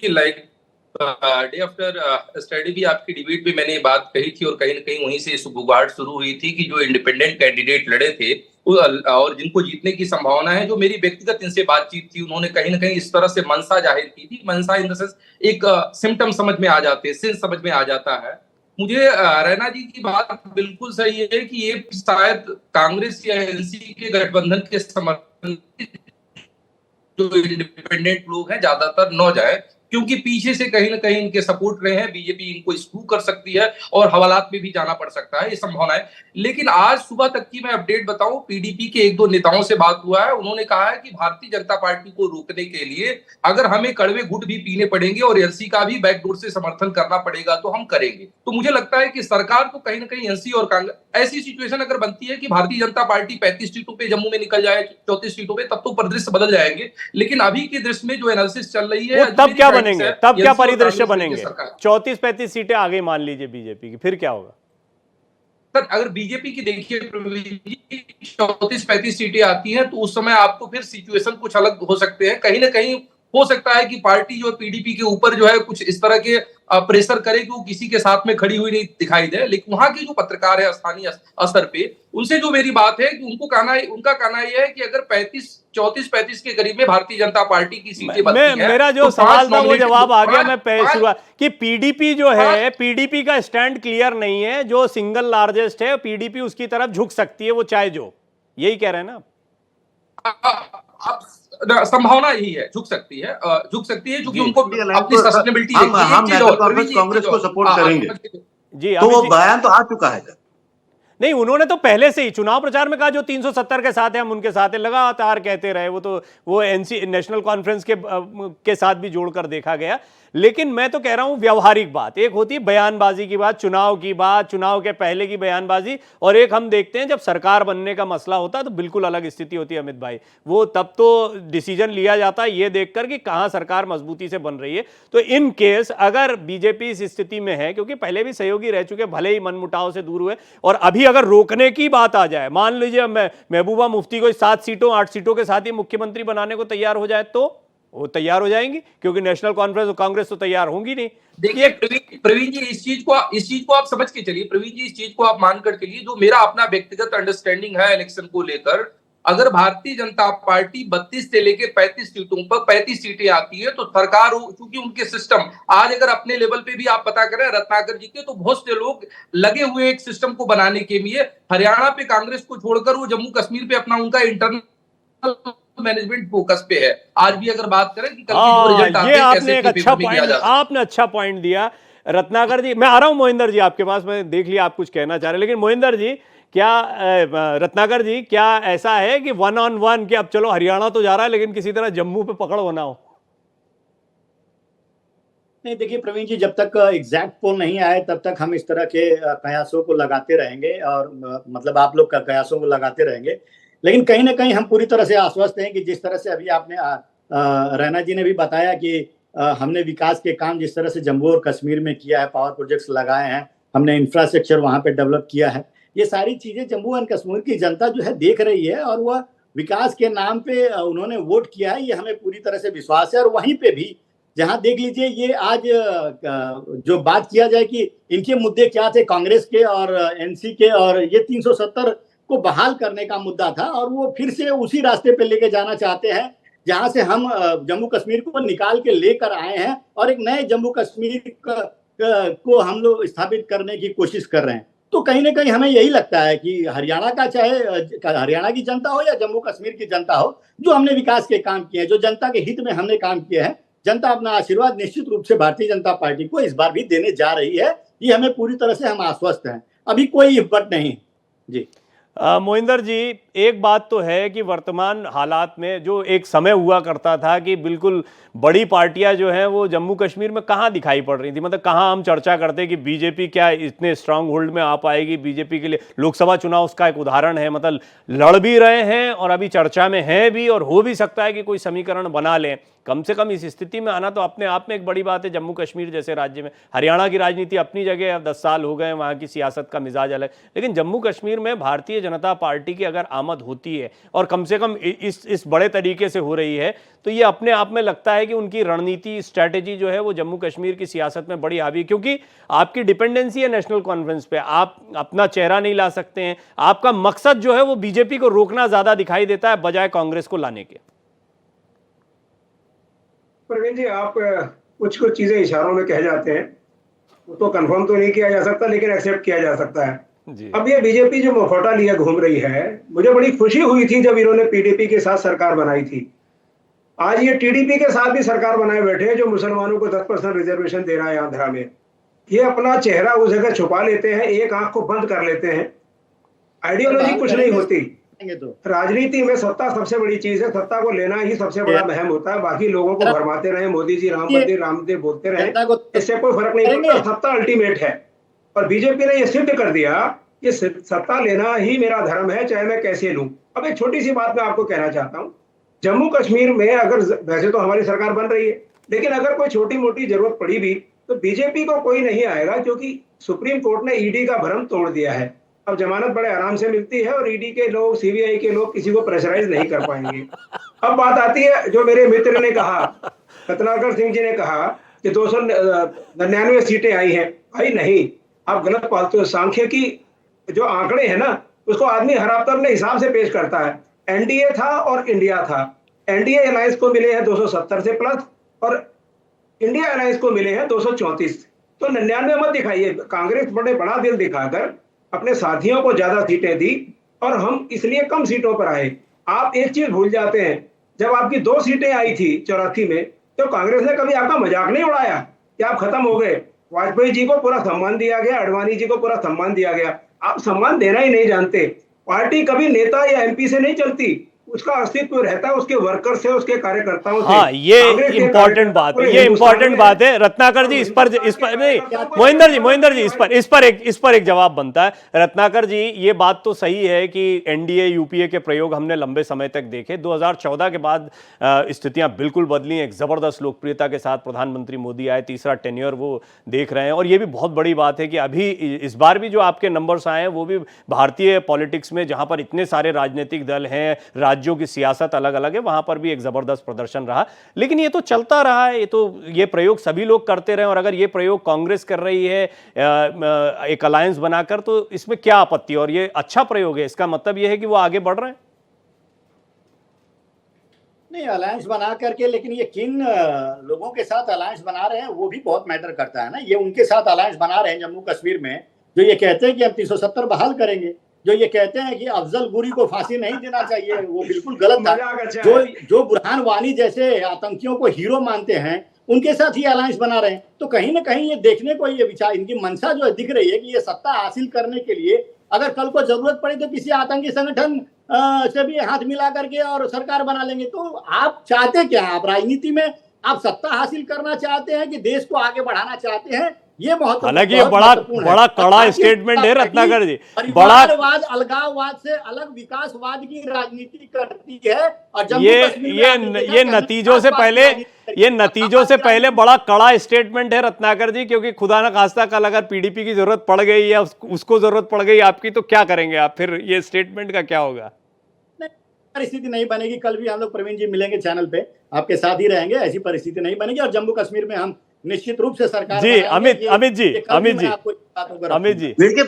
Speaker 5: डे आफ्टर स्टडी भी आपकी डिबेट में मैंने ये बात कही थी और कहीं ना कहीं वहीं से गुबाड़ शुरू हुई थी कि जो इंडिपेंडेंट कैंडिडेट लड़े थे और जिनको जीतने की संभावना है, जो मेरी व्यक्तिगत इनसे बातचीत थी, उन्होंने कहीं ना कहीं इस तरह से मनसा जाहिर की थी। मनसा इन द सेंस एक सिम्टम समझ में आ जाते हैं, सेंस समझ में आ जाता है। मुझे रैना जी की बात बिल्कुल सही है कि ये शायद कांग्रेस या एनसी के गठबंधन के समर्थन जो इंडिपेंडेंट लोग हैं ज्यादातर न जाए, क्योंकि पीछे से कहीं ना कहीं इनके सपोर्ट रहे हैं, बीजेपी इनको स्क्रू कर सकती है और हवालात में भी जाना पड़ सकता है, ये संभावना है। लेकिन आज सुबह तक की मैं अपडेट बताऊं, पीडीपी के एक दो नेताओं से बात हुआ है, उन्होंने कहा है कि भारतीय जनता पार्टी को रोकने के लिए अगर हमें कड़वे घुट भी पीने पड़ेंगे और एनसी का भी बैकडोर से समर्थन करना पड़ेगा तो हम करेंगे। तो मुझे लगता है कि सरकार को कहीं ना कहीं एनसी और कांग्रेस, ऐसी सिचुएशन अगर बनती है कि भारतीय जनता पार्टी 35 सीटों पे जम्मू में निकल जाए, 34 सीटों पे, तब तो परिदृश्य बदल जाएंगे। लेकिन अभी के दृश्य में जो एनालिसिस चल रही है,
Speaker 1: तब क्या बनेंगे, तब क्या परिदृश्य बनेंगे? 34-35 सीटें आ गई मान लीजिए बीजेपी की, फिर क्या होगा?
Speaker 5: सर, अगर बीजेपी की देखिए 34-35 सीटें आती हैं तो उस समय आपको फिर सिचुएशन कुछ अलग हो सकते हैं। कहीं ना कहीं हो सकता है कि पार्टी जो पीडीपी के ऊपर जो है कुछ इस तरह के प्रेशर करे कि वो किसी के साथ में खड़ी हुई नहीं दिखाई दे। लेकिन वहां के जो पत्रकार है स्थानीय स्तर पे, उनसे जो मेरी बात है कि उनका कहना यह है कि अगर 34-35 के करीब में भारतीय जनता पार्टी की सीटें बनती हैं,
Speaker 1: मेरा जो सवाल था वो जवाब आ गया। मैं शुरुआत कि पीडीपी जो है, पीडीपी का स्टैंड क्लियर नहीं है, जो सिंगल लार्जेस्ट है पीडीपी उसकी तरफ झुक सकती है, वो चाहे जो, यही कह रहे हैं ना
Speaker 5: आप? संभावना यही है, झुक सकती है क्योंकि उनको अपनी सस्टेनेबिलिटी
Speaker 8: कांग्रेस को सपोर्ट करेंगे
Speaker 1: जी।
Speaker 8: तो वो बयान तो आ चुका है।
Speaker 1: नहीं, उन्होंने तो पहले से ही चुनाव प्रचार में कहा जो 370 के साथ है हम उनके साथ है, लगातार कहते रहे। वो एनसी नेशनल कॉन्फ्रेंस के साथ भी जोड़कर देखा गया। लेकिन मैं तो कह रहा हूं व्यावहारिक बात, एक होती है बयानबाजी की बात, चुनाव की बात, चुनाव के पहले की बयानबाजी, और एक हम देखते हैं जब सरकार बनने का मसला होता है तो बिल्कुल अलग स्थिति होती है। अमित भाई, वो तब तो डिसीजन लिया जाता है ये देखकर कि कहां सरकार मजबूती से बन रही है। तो इन केस अगर बीजेपी इस स्थिति में है, क्योंकि पहले भी सहयोगी रह चुके, भले ही मनमुटाव से दूर हुए, और अभी अगर रोकने की बात आ जाए, मान लीजिए महबूबा मुफ्ती को 7 सीटों 8 सीटों के साथ ही मुख्यमंत्री बनाने को तैयार हो जाए, तो वो तैयार हो जाएंगी, क्योंकि नेशनल कॉन्फ्रेंस और कांग्रेस तो तैयार होंगी नहीं।
Speaker 5: देखिए प्रवीण जी, इस चीज को आप समझ के चलिए, प्रवीण जी इस चीज को आप मानकर चलिए, जो मेरा अपना व्यक्तिगत अंडरस्टैंडिंग है इलेक्शन को लेकर, अगर भारतीय जनता पार्टी 32 से लेकर 35 सीटों पर 35 सीटें आती है तो सरकार, क्योंकि उनके सिस्टम आज अगर अपने लेवल पे भी आप पता करें रत्नाकर जी के, तो बहुत से लोग लगे हुए एक सिस्टम को बनाने के लिए। हरियाणा पे कांग्रेस को छोड़कर वो जम्मू कश्मीर पे अपना उनका इंटरनल मैनेजमेंट फोकस पे है। आज भी अगर बात करें कि कल की जो रिजल्ट आते हैं,
Speaker 1: आपने एक अच्छा पॉइंट, आपने अच्छा पॉइंट दिया रत्नाकर जी। मैं आ रहा हूं मोहिंदर जी आपके पास, मैं देख लिया आप कुछ कहना चाह रहे हैं, लेकिन मोहिंदर जी क्या, रत्नाकर जी क्या ऐसा है कि 1-on-1 कि अब चलो हरियाणा तो जा रहा है लेकिन किसी तरह जम्मू पे पकड़ होना हो?
Speaker 7: नहीं, देखिए प्रवीण जी, जब तक एग्जैक्ट पोल नहीं आए तब तक हम इस तरह के कयासों को लगाते रहेंगे, और मतलब आप लोग का कयासों को लगाते रहेंगे। लेकिन कहीं ना कहीं हम पूरी तरह से आश्वस्त हैं कि जिस तरह से अभी आपने रैना जी ने भी बताया कि हमने विकास के काम जिस तरह से जम्मू और कश्मीर में किया है, पावर प्रोजेक्ट्स लगाए हैं, हमने इंफ्रास्ट्रक्चर वहां पे डेवलप किया है, ये सारी चीजें जम्मू एंड कश्मीर की जनता जो है देख रही है और वह विकास के नाम पे उन्होंने वोट किया है, ये हमें पूरी तरह से विश्वास है। और वहीं पे भी जहां देख लीजिए, ये आज जो बात किया जाए कि इनके मुद्दे क्या थे कांग्रेस के और एनसी के, और ये 370 को बहाल करने का मुद्दा था और वो फिर से उसी रास्ते पे लेके जाना चाहते हैं जहां से हम जम्मू कश्मीर को निकाल के लेकर आए हैं और एक नए जम्मू कश्मीर को हम लोग स्थापित करने की कोशिश कर रहे हैं। तो कहीं ना कहीं हमें यही लगता है कि हरियाणा का, चाहे हरियाणा की जनता हो या जम्मू कश्मीर की जनता हो, जो हमने विकास के काम किए हैं, जो जनता के हित में हमने काम किए हैं, जनता अपना आशीर्वाद निश्चित रूप से भारतीय जनता पार्टी को इस बार भी देने जा रही है। ये हमें पूरी तरह से हम आश्वस्त हैं, अभी कोई हिब्बत नहीं जी।
Speaker 1: मोहिंदर जी, एक बात तो है कि वर्तमान हालात में जो एक समय हुआ करता था कि बिल्कुल बड़ी पार्टियां जो हैं वो जम्मू कश्मीर में कहाँ दिखाई पड़ रही थी, मतलब कहाँ हम चर्चा करते कि बीजेपी क्या इतने स्ट्रांग होल्ड में आ पाएगी। बीजेपी के लिए लोकसभा चुनाव उसका एक उदाहरण है, मतलब लड़ भी रहे हैं और अभी चर्चा में हैं भी, और हो भी सकता है कि कोई समीकरण बना लें। कम से कम इस स्थिति में आना तो अपने आप में एक बड़ी बात है जम्मू कश्मीर जैसे राज्य में। हरियाणा की राजनीति अपनी जगह, अब 10 साल हो गए, वहाँ की सियासत का मिजाज अलग, लेकिन जम्मू कश्मीर में भारतीय जनता पार्टी की अगर आमद होती है और कम से कम इस बड़े तरीके से हो रही है, तो ये अपने आप में लगता है कि उनकी रणनीति, स्ट्रैटेजी जो है वो जम्मू कश्मीर की सियासत में बड़ी हावी, क्योंकि आपकी डिपेंडेंसी है नेशनल कॉन्फ्रेंस पे, आप अपना चेहरा नहीं ला सकते हैं। आपका मकसद जो है वो बीजेपी को रोकना ज्यादा दिखाई देता है बजाय कांग्रेस को लाने के।
Speaker 6: प्रवीण जी, आप कुछ चीजें इशारों में कह जाते हैं, वो तो कंफर्म तो नहीं किया जा सकता लेकिन एक्सेप्ट किया जा सकता है
Speaker 1: जी।
Speaker 6: अब ये बीजेपी जो मुखौटा लिया घूम रही है, मुझे बड़ी खुशी हुई थी जब इन्होंने पीडीपी के साथ सरकार बनाई थी। आज ये टीडीपी के साथ भी सरकार बनाए बैठे हैं जो मुसलमानों को 10% रिजर्वेशन दे रहा है आंध्रा में। ये अपना चेहरा उस जगह छुपा लेते हैं, एक आंख को बंद कर लेते हैं। आइडियोलॉजी कुछ नहीं होती, राजनीति में सत्ता सबसे बड़ी चीज है, सत्ता को लेना ही सबसे बड़ा महम होता है। बाकी लोगों को भरमाते रहे, मोदी जी राम मंदिर रामदेव बोलते रहे, इससे कोई फर्क नहीं पड़ता, सत्ता अल्टीमेट है। और बीजेपी ने यह सिद्ध कर दिया कि सत्ता लेना ही मेरा धर्म है, चाहे मैं कैसे लूं। अब एक छोटी सी बात मैं आपको कहना चाहता हूं, जम्मू कश्मीर में अगर, वैसे तो हमारी सरकार बन रही है, लेकिन अगर कोई छोटी मोटी जरूरत पड़ी भी तो बीजेपी को कोई नहीं आएगा, क्योंकि सुप्रीम कोर्ट ने ईडी का भरम तोड़ दिया है। अब जमानत बड़े आराम से मिलती है और ईडी के लोग, सीबीआई के लोग किसी को प्रेशराइज नहीं कर पाएंगे। अब बात आती है जो मेरे मित्र ने कहा, रत्नाकर सिंह जी ने कहा कि 299 सीटें आई हैं। भाई नहीं, आप गलत पालते हो। सांख्यिकी जो आंकड़े हैं ना, उसको आदमी हर हफ्ते अपने हिसाब से पेश करता है। एनडीए था और इंडिया था, एनडीए अलायंस को मिले हैं 270 से प्लस और इंडिया अलायंस को मिले हैं 234। तो 99 मत दिखाइए। कांग्रेस बड़े बड़ा दिल दिखाकर अपने साथियों को ज्यादा सीटें दी और हम इसलिए कम सीटों पर आए। आप एक चीज भूल जाते हैं, जब आपकी 2 सीटें आई थी 84 में, तो कांग्रेस ने कभी आपका मजाक नहीं उड़ाया कि आप खत्म हो गए। वाजपेयी जी को पूरा सम्मान दिया गया, अडवाणी जी को पूरा सम्मान दिया गया। आप सम्मान देना ही नहीं जानते। पार्टी कभी नेता या एमपी से नहीं चलती, उसका अस्तित्व रहता है उसके वर्कर से, उसके कार्यकर्ताओं से।
Speaker 1: हाँ, ये इंपॉर्टेंट बात है, ये इंपॉर्टेंट बात है। रत्नाकर जी, इस पर नहीं, मोहिंदर जी इस पर एक जवाब बनता है। रत्नाकर जी, ये बात तो सही है कि एनडीए यूपीए के प्रयोग हमने लंबे समय तक देखे। 2014 के बाद स्थितियां बिल्कुल बदली। एक जबरदस्त लोकप्रियता के साथ प्रधानमंत्री मोदी आए, तीसरा टेन्योर वो देख रहे हैं। और ये भी बहुत बड़ी बात है कि अभी इस बार भी जो आपके नंबर्स आए हैं वो भी भारतीय पॉलिटिक्स में, जहां पर इतने सारे राजनीतिक दल हैं, राज्यों की सियासत अलग अलग है, वहां पर भी एक जबरदस्त प्रदर्शन रहा। लेकिन ये तो चलता रहा है, ये प्रयोग सभी लोग करते रहे। और अगर ये प्रयोग कांग्रेस कर रही है एक अलायंस बनाकर, तो इसमें क्या आपत्ति? और ये अच्छा प्रयोग है, इसका मतलब ये है कि वो आगे बढ़ रहे हैं।
Speaker 7: नहीं, अलायंस बना करके, लेकिन ये किन लोगों के साथ अलायंस बना रहे हैं वो भी बहुत मैटर करता है ना। ये उनके साथ अलायंस बना रहे हैं जम्मू कश्मीर में जो ये कहते हैं कि हम 370 बहाल करेंगे, जो ये कहते हैं कि अफजल गुरी को फांसी नहीं देना चाहिए, वो बिल्कुल गलत था। जो बुरहान वानी जैसे आतंकियों को हीरो मानते हैं, उनके साथ ही अलायंस बना रहे हैं। तो कहीं ना कहीं ये देखने को, ये विचार, इनकी मंशा जो दिख रही है कि ये सत्ता हासिल करने के लिए अगर कल को जरूरत पड़े तो किसी आतंकी संगठन से भी हाथ मिला करके और सरकार बना लेंगे। तो आप चाहते क्या हैं? आप राजनीति में आप सत्ता हासिल करना चाहते हैं कि देश को आगे बढ़ाना चाहते हैं, ये बहुत
Speaker 1: हालांकि ये
Speaker 7: बहुत
Speaker 1: बड़ा
Speaker 7: महत्वपूर्ण है।
Speaker 1: बड़ा
Speaker 7: और
Speaker 1: कड़ा
Speaker 7: भारतीय
Speaker 1: स्टेटमेंट है
Speaker 7: जनता पार्टी
Speaker 1: रत्नाकर जी, बड़ा
Speaker 7: परिवारवाद, अलगाववाद से अलग विकासवाद की राजनीति करती है। और जम्मू कश्मीर में आपने देखा
Speaker 1: ये
Speaker 7: कि
Speaker 1: नतीजों से
Speaker 7: आतंकवाद की
Speaker 1: पहले
Speaker 7: राजनीति
Speaker 1: ये
Speaker 7: करती है।
Speaker 1: नतीजों से पहले बड़ा कड़ा स्टेटमेंट है रत्नाकर जी, क्योंकि खुदा ना खास्ता कल अगर पीडीपी की जरूरत पड़ गई या उसको जरूरत पड़ गई आपकी, तो क्या करेंगे आप फिर? ये स्टेटमेंट का क्या होगा?
Speaker 7: परिस्थिति नहीं बनेगी। कल भी हम लोग प्रवीण जी मिलेंगे चैनल पे, आपके साथ ही रहेंगे। ऐसी परिस्थिति नहीं बनेगी और जम्मू कश्मीर में हम निश्चित रूप से सरकार
Speaker 1: जी
Speaker 7: बनाएंगे।
Speaker 1: अमित जी, अमित जी,
Speaker 8: देखिए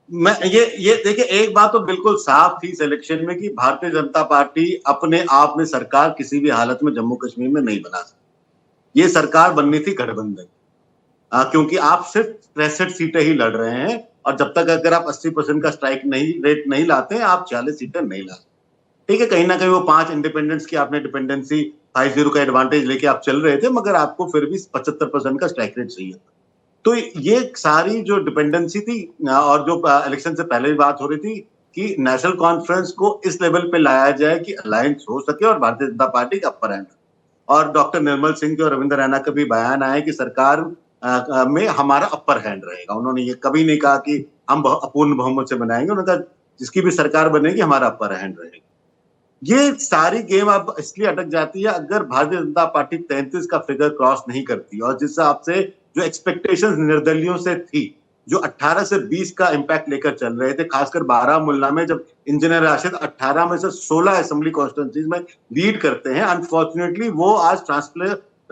Speaker 8: मैं ये देखिए, एक बात तो बिल्कुल साफ थी इस इलेक्शन में कि भारतीय जनता पार्टी अपने आप में सरकार किसी भी हालत में जम्मू कश्मीर में नहीं बना सकती। ये सरकार बननी थी गठबंधन, क्योंकि आप सिर्फ 63 सीटें ही लड़ रहे हैं और जब तक अगर आप 80% का स्ट्राइक रेट नहीं लाते हैं, आप 40 सीटें नहीं ला सकते। ठीक है, कहीं ना कहीं वो 5 इंडिपेंडेंट्स की आपने डिपेंडेंसी 5-0 का एडवांटेज लेके आप चल रहे थे, मगर आपको फिर भी 75% का स्ट्राइक रेट चाहिए। तो ये सारी जो डिपेंडेंसी थी, और जो इलेक्शन से पहले भी बात हो रही थी कि नेशनल कॉन्फ्रेंस को इस लेवल पे लाया जाए कि अलायंस हो सके और भारतीय जनता पार्टी का अपर हैंड। और डॉक्टर निर्मल सिंह के और रविंद्र रैना का भी बयान आया कि सरकार में हमारा अपर हैंड रहेगा। उन्होंने ये कभी नहीं कहा कि हम अपूर्ण बहुमत से बनाएंगे, उन्होंने कहा जिसकी भी सरकार बनेगी हमारा अपर हैंड रहेगा। ये सारी गेम अब इसलिए अटक जाती है अगर भारतीय जनता पार्टी 33 का फिगर क्रॉस नहीं करती, और जिस हिसाब से जो एक्सपेक्टेशंस निर्दलियों से थी, जो 18 से 20 का इंपैक्ट लेकर चल रहे थे, खासकर बारामुल्ला में जब इंजीनियर राशिद 18 में से 16 असेंबली कॉन्स्टिट्यूंसीज में लीड करते हैं, अनफॉर्चुनेटली वो आज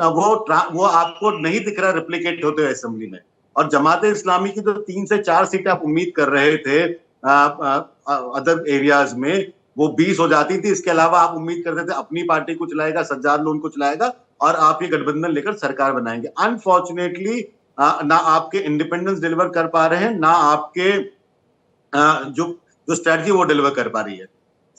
Speaker 8: वो आपको नहीं दिख रहा रिप्लिकेट होते हुए असेंबली में। और जमात इस्लामी की जो 3 से 4 सीटें आप उम्मीद कर रहे थे अदर एरियाज में, वो 20 हो जाती थी। इसके अलावा आप उम्मीद करते थे अपनी पार्टी कुछ लाएगा, सज्जाद लोन कुछ लाएगा और आप ये गठबंधन लेकर सरकार बनाएंगे। अनफॉर्चुनेटली ना आपके इंडिपेंडेंस डिलीवर कर पा रहे हैं, ना आपके जो स्ट्रेटजी वो डिलीवर कर पा रही है।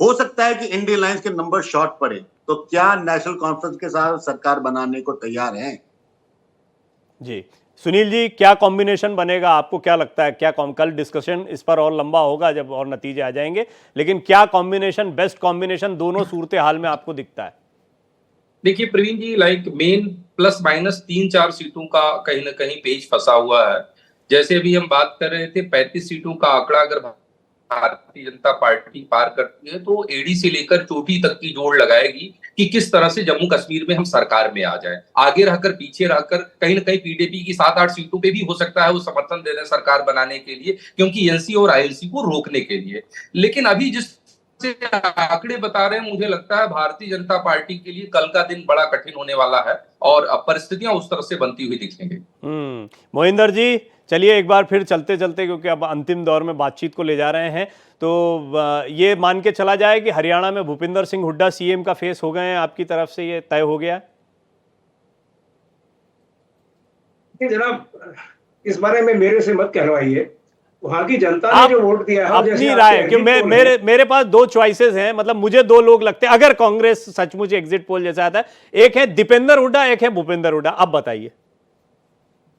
Speaker 8: हो सकता है कि इंडिया अलायंस के नंबर शॉर्ट पड़े, तो क्या नेशनल कॉन्फ्रेंस के साथ सरकार बनाने को तैयार हैं?
Speaker 1: जी सुनील जी, क्या कॉम्बिनेशन बनेगा? आपको क्या लगता है? क्या कल डिस्कशन इस पर और लंबा होगा जब और नतीजे आ जाएंगे, लेकिन क्या कॉम्बिनेशन, बेस्ट कॉम्बिनेशन दोनों सूरत हाल में आपको दिखता है?
Speaker 5: देखिए प्रवीण जी, लाइक मेन प्लस माइनस 3-4 सीटों का कहीं ना कहीं पेच फंसा हुआ है। जैसे अभी हम बात कर रहे थे 35 सीटों का आंकड़ा अगर भारतीय जनता पार्टी पार करती है तो एडी से लेकर चोटी तक की जोड़ लगाएगी कि किस तरह से जम्मू कश्मीर में हम सरकार में आ जाए। आगे रहकर पीछे रहकर कहीं ना कहीं पीडीपी की 7-8 सीटों पे भी हो सकता है वो समर्थन दे दें सरकार बनाने के लिए, क्योंकि एनसी और आईएलसी को रोकने के लिए। लेकिन अभी जिस आंकड़े बता रहे हैं, मुझे लगता है भारतीय जनता पार्टी के लिए कल का दिन बड़ा कठिन होने वाला है और परिस्थितियां उस तरह से बनती हुई दिखेंगी।
Speaker 1: मोहिंदर जी, चलिए एक बार फिर चलते चलते, क्योंकि अब अंतिम दौर में बातचीत को ले जा रहे हैं, तो ये मान के चला जाए कि हरियाणा में भूपिंदर सिंह हुड्डा सीएम का फेस हो गए हैं, आपकी तरफ से ये तय हो गया?
Speaker 6: जनाब, इस बारे में मेरे से मत कहलवाइए। वहां की जनता ने जो वोट दिया है,
Speaker 1: अपनी राय, कि मेरे पास 2 चॉइसेस हैं, मतलब मुझे 2 लोग लगते हैं अगर कांग्रेस सचमुच एग्जिट पोल जैसा आता है, एक है दीपेंद्र हुड्डा, एक है भूपिंदर हुड्डा। अब बताइए।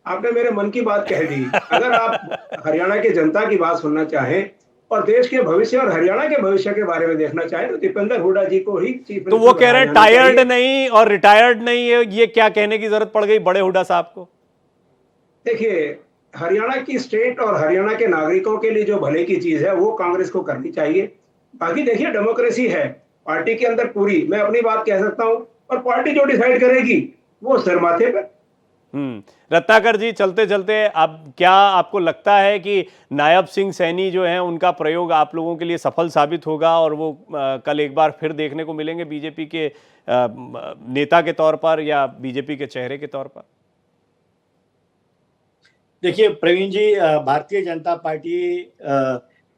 Speaker 6: आपने मेरे मन की बात कह दी। अगर आप हरियाणा की जनता की बात सुनना चाहें और देश के भविष्य और हरियाणा के भविष्य के बारे में देखना चाहें तो दीपेंद्र हुड्डा जी को ही चीफ।
Speaker 1: तो वो कह रहे हैं टायर्ड नहीं और रिटायर्ड नहीं है, ये क्या कहने की जरूरत पड़ गई बड़े हुड्डा साहब को?
Speaker 6: देखिए, हरियाणा की स्टेट और हरियाणा के नागरिकों के लिए जो भले की चीज है वो कांग्रेस को करनी चाहिए। बाकी देखिए, डेमोक्रेसी है पार्टी के अंदर पूरी, मैं अपनी बात कह सकता हूं और पार्टी जो डिसाइड करेगी वो सिर माथे पर।
Speaker 1: रत्नाकर जी, चलते चलते अब क्या आपको लगता है कि नायब सिंह सैनी जो हैं उनका प्रयोग आप लोगों के लिए सफल साबित होगा और वो कल एक बार फिर देखने को मिलेंगे बीजेपी के नेता के तौर पर या बीजेपी के चेहरे के तौर पर?
Speaker 7: देखिए प्रवीण जी, भारतीय जनता पार्टी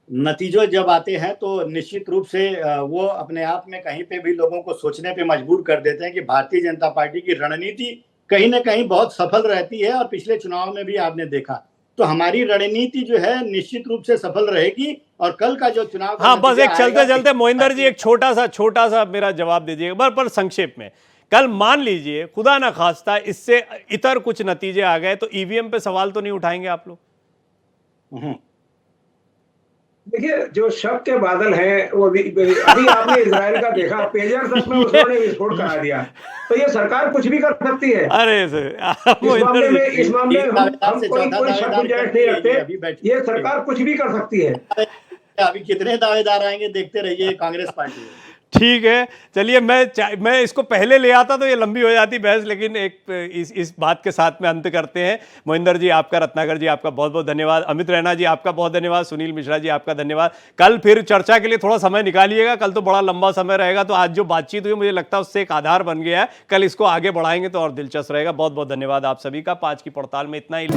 Speaker 7: नतीजों जब आते हैं तो निश्चित रूप से वो अपने आप में कहीं पे भी लोगों को सोचने पे मजबूर कर देते हैं कि भारतीय जनता पार्टी की रणनीति कहीं ना कहीं बहुत सफल रहती है। और पिछले चुनाव में भी आपने देखा, तो हमारी रणनीति जो है निश्चित रूप से सफल रहेगी। और कल का जो चुनाव,
Speaker 1: हाँ, बस एक चलते चलते मोहिंदर जी एक छोटा सा मेरा जवाब दीजिएगा पर संक्षेप में। कल मान लीजिए खुदा ना खास्ता इससे इतर कुछ नतीजे आ गए, तो ईवीएम पे सवाल तो नहीं उठाएंगे आप लोग?
Speaker 6: देखिए, जो शक के बादल हैं वो अभी आपने इजराइल का देखा, पेजर तक में उसने विस्फोट करा दिया। तो ये सरकार कुछ भी कर सकती है।
Speaker 1: अरे मोहिंदर जी,
Speaker 6: इस मामले में हम
Speaker 7: दावेदार से
Speaker 6: कोई
Speaker 7: ज्यादा
Speaker 6: शक
Speaker 7: दावेदार
Speaker 6: गुंजाइश
Speaker 7: करती
Speaker 6: नहीं
Speaker 7: है ये, अभी
Speaker 6: रखते।
Speaker 7: बैठी
Speaker 6: ये सरकार कुछ भी कर सकती है।
Speaker 7: अभी कितने दावेदार आएंगे देखते रहिए कांग्रेस पार्टी।
Speaker 1: ठीक है, चलिए मैं इसको पहले ले आता तो ये लंबी हो जाती बहस, लेकिन एक इस बात के साथ में अंत करते हैं। मोहिंदर जी आपका, रत्नाकर जी आपका बहुत बहुत धन्यवाद, अमित रैना जी आपका बहुत धन्यवाद, सुनील मिश्रा जी आपका धन्यवाद। कल फिर चर्चा के लिए थोड़ा समय निकालिएगा, कल तो बड़ा लंबा समय रहेगा, तो आज जो बातचीत हुई मुझे लगता है उससे एक आधार बन गया है, कल इसको आगे बढ़ाएंगे तो और दिलचस्प रहेगा। बहुत बहुत धन्यवाद आप सभी का। 5 की पड़ताल में इतना ही।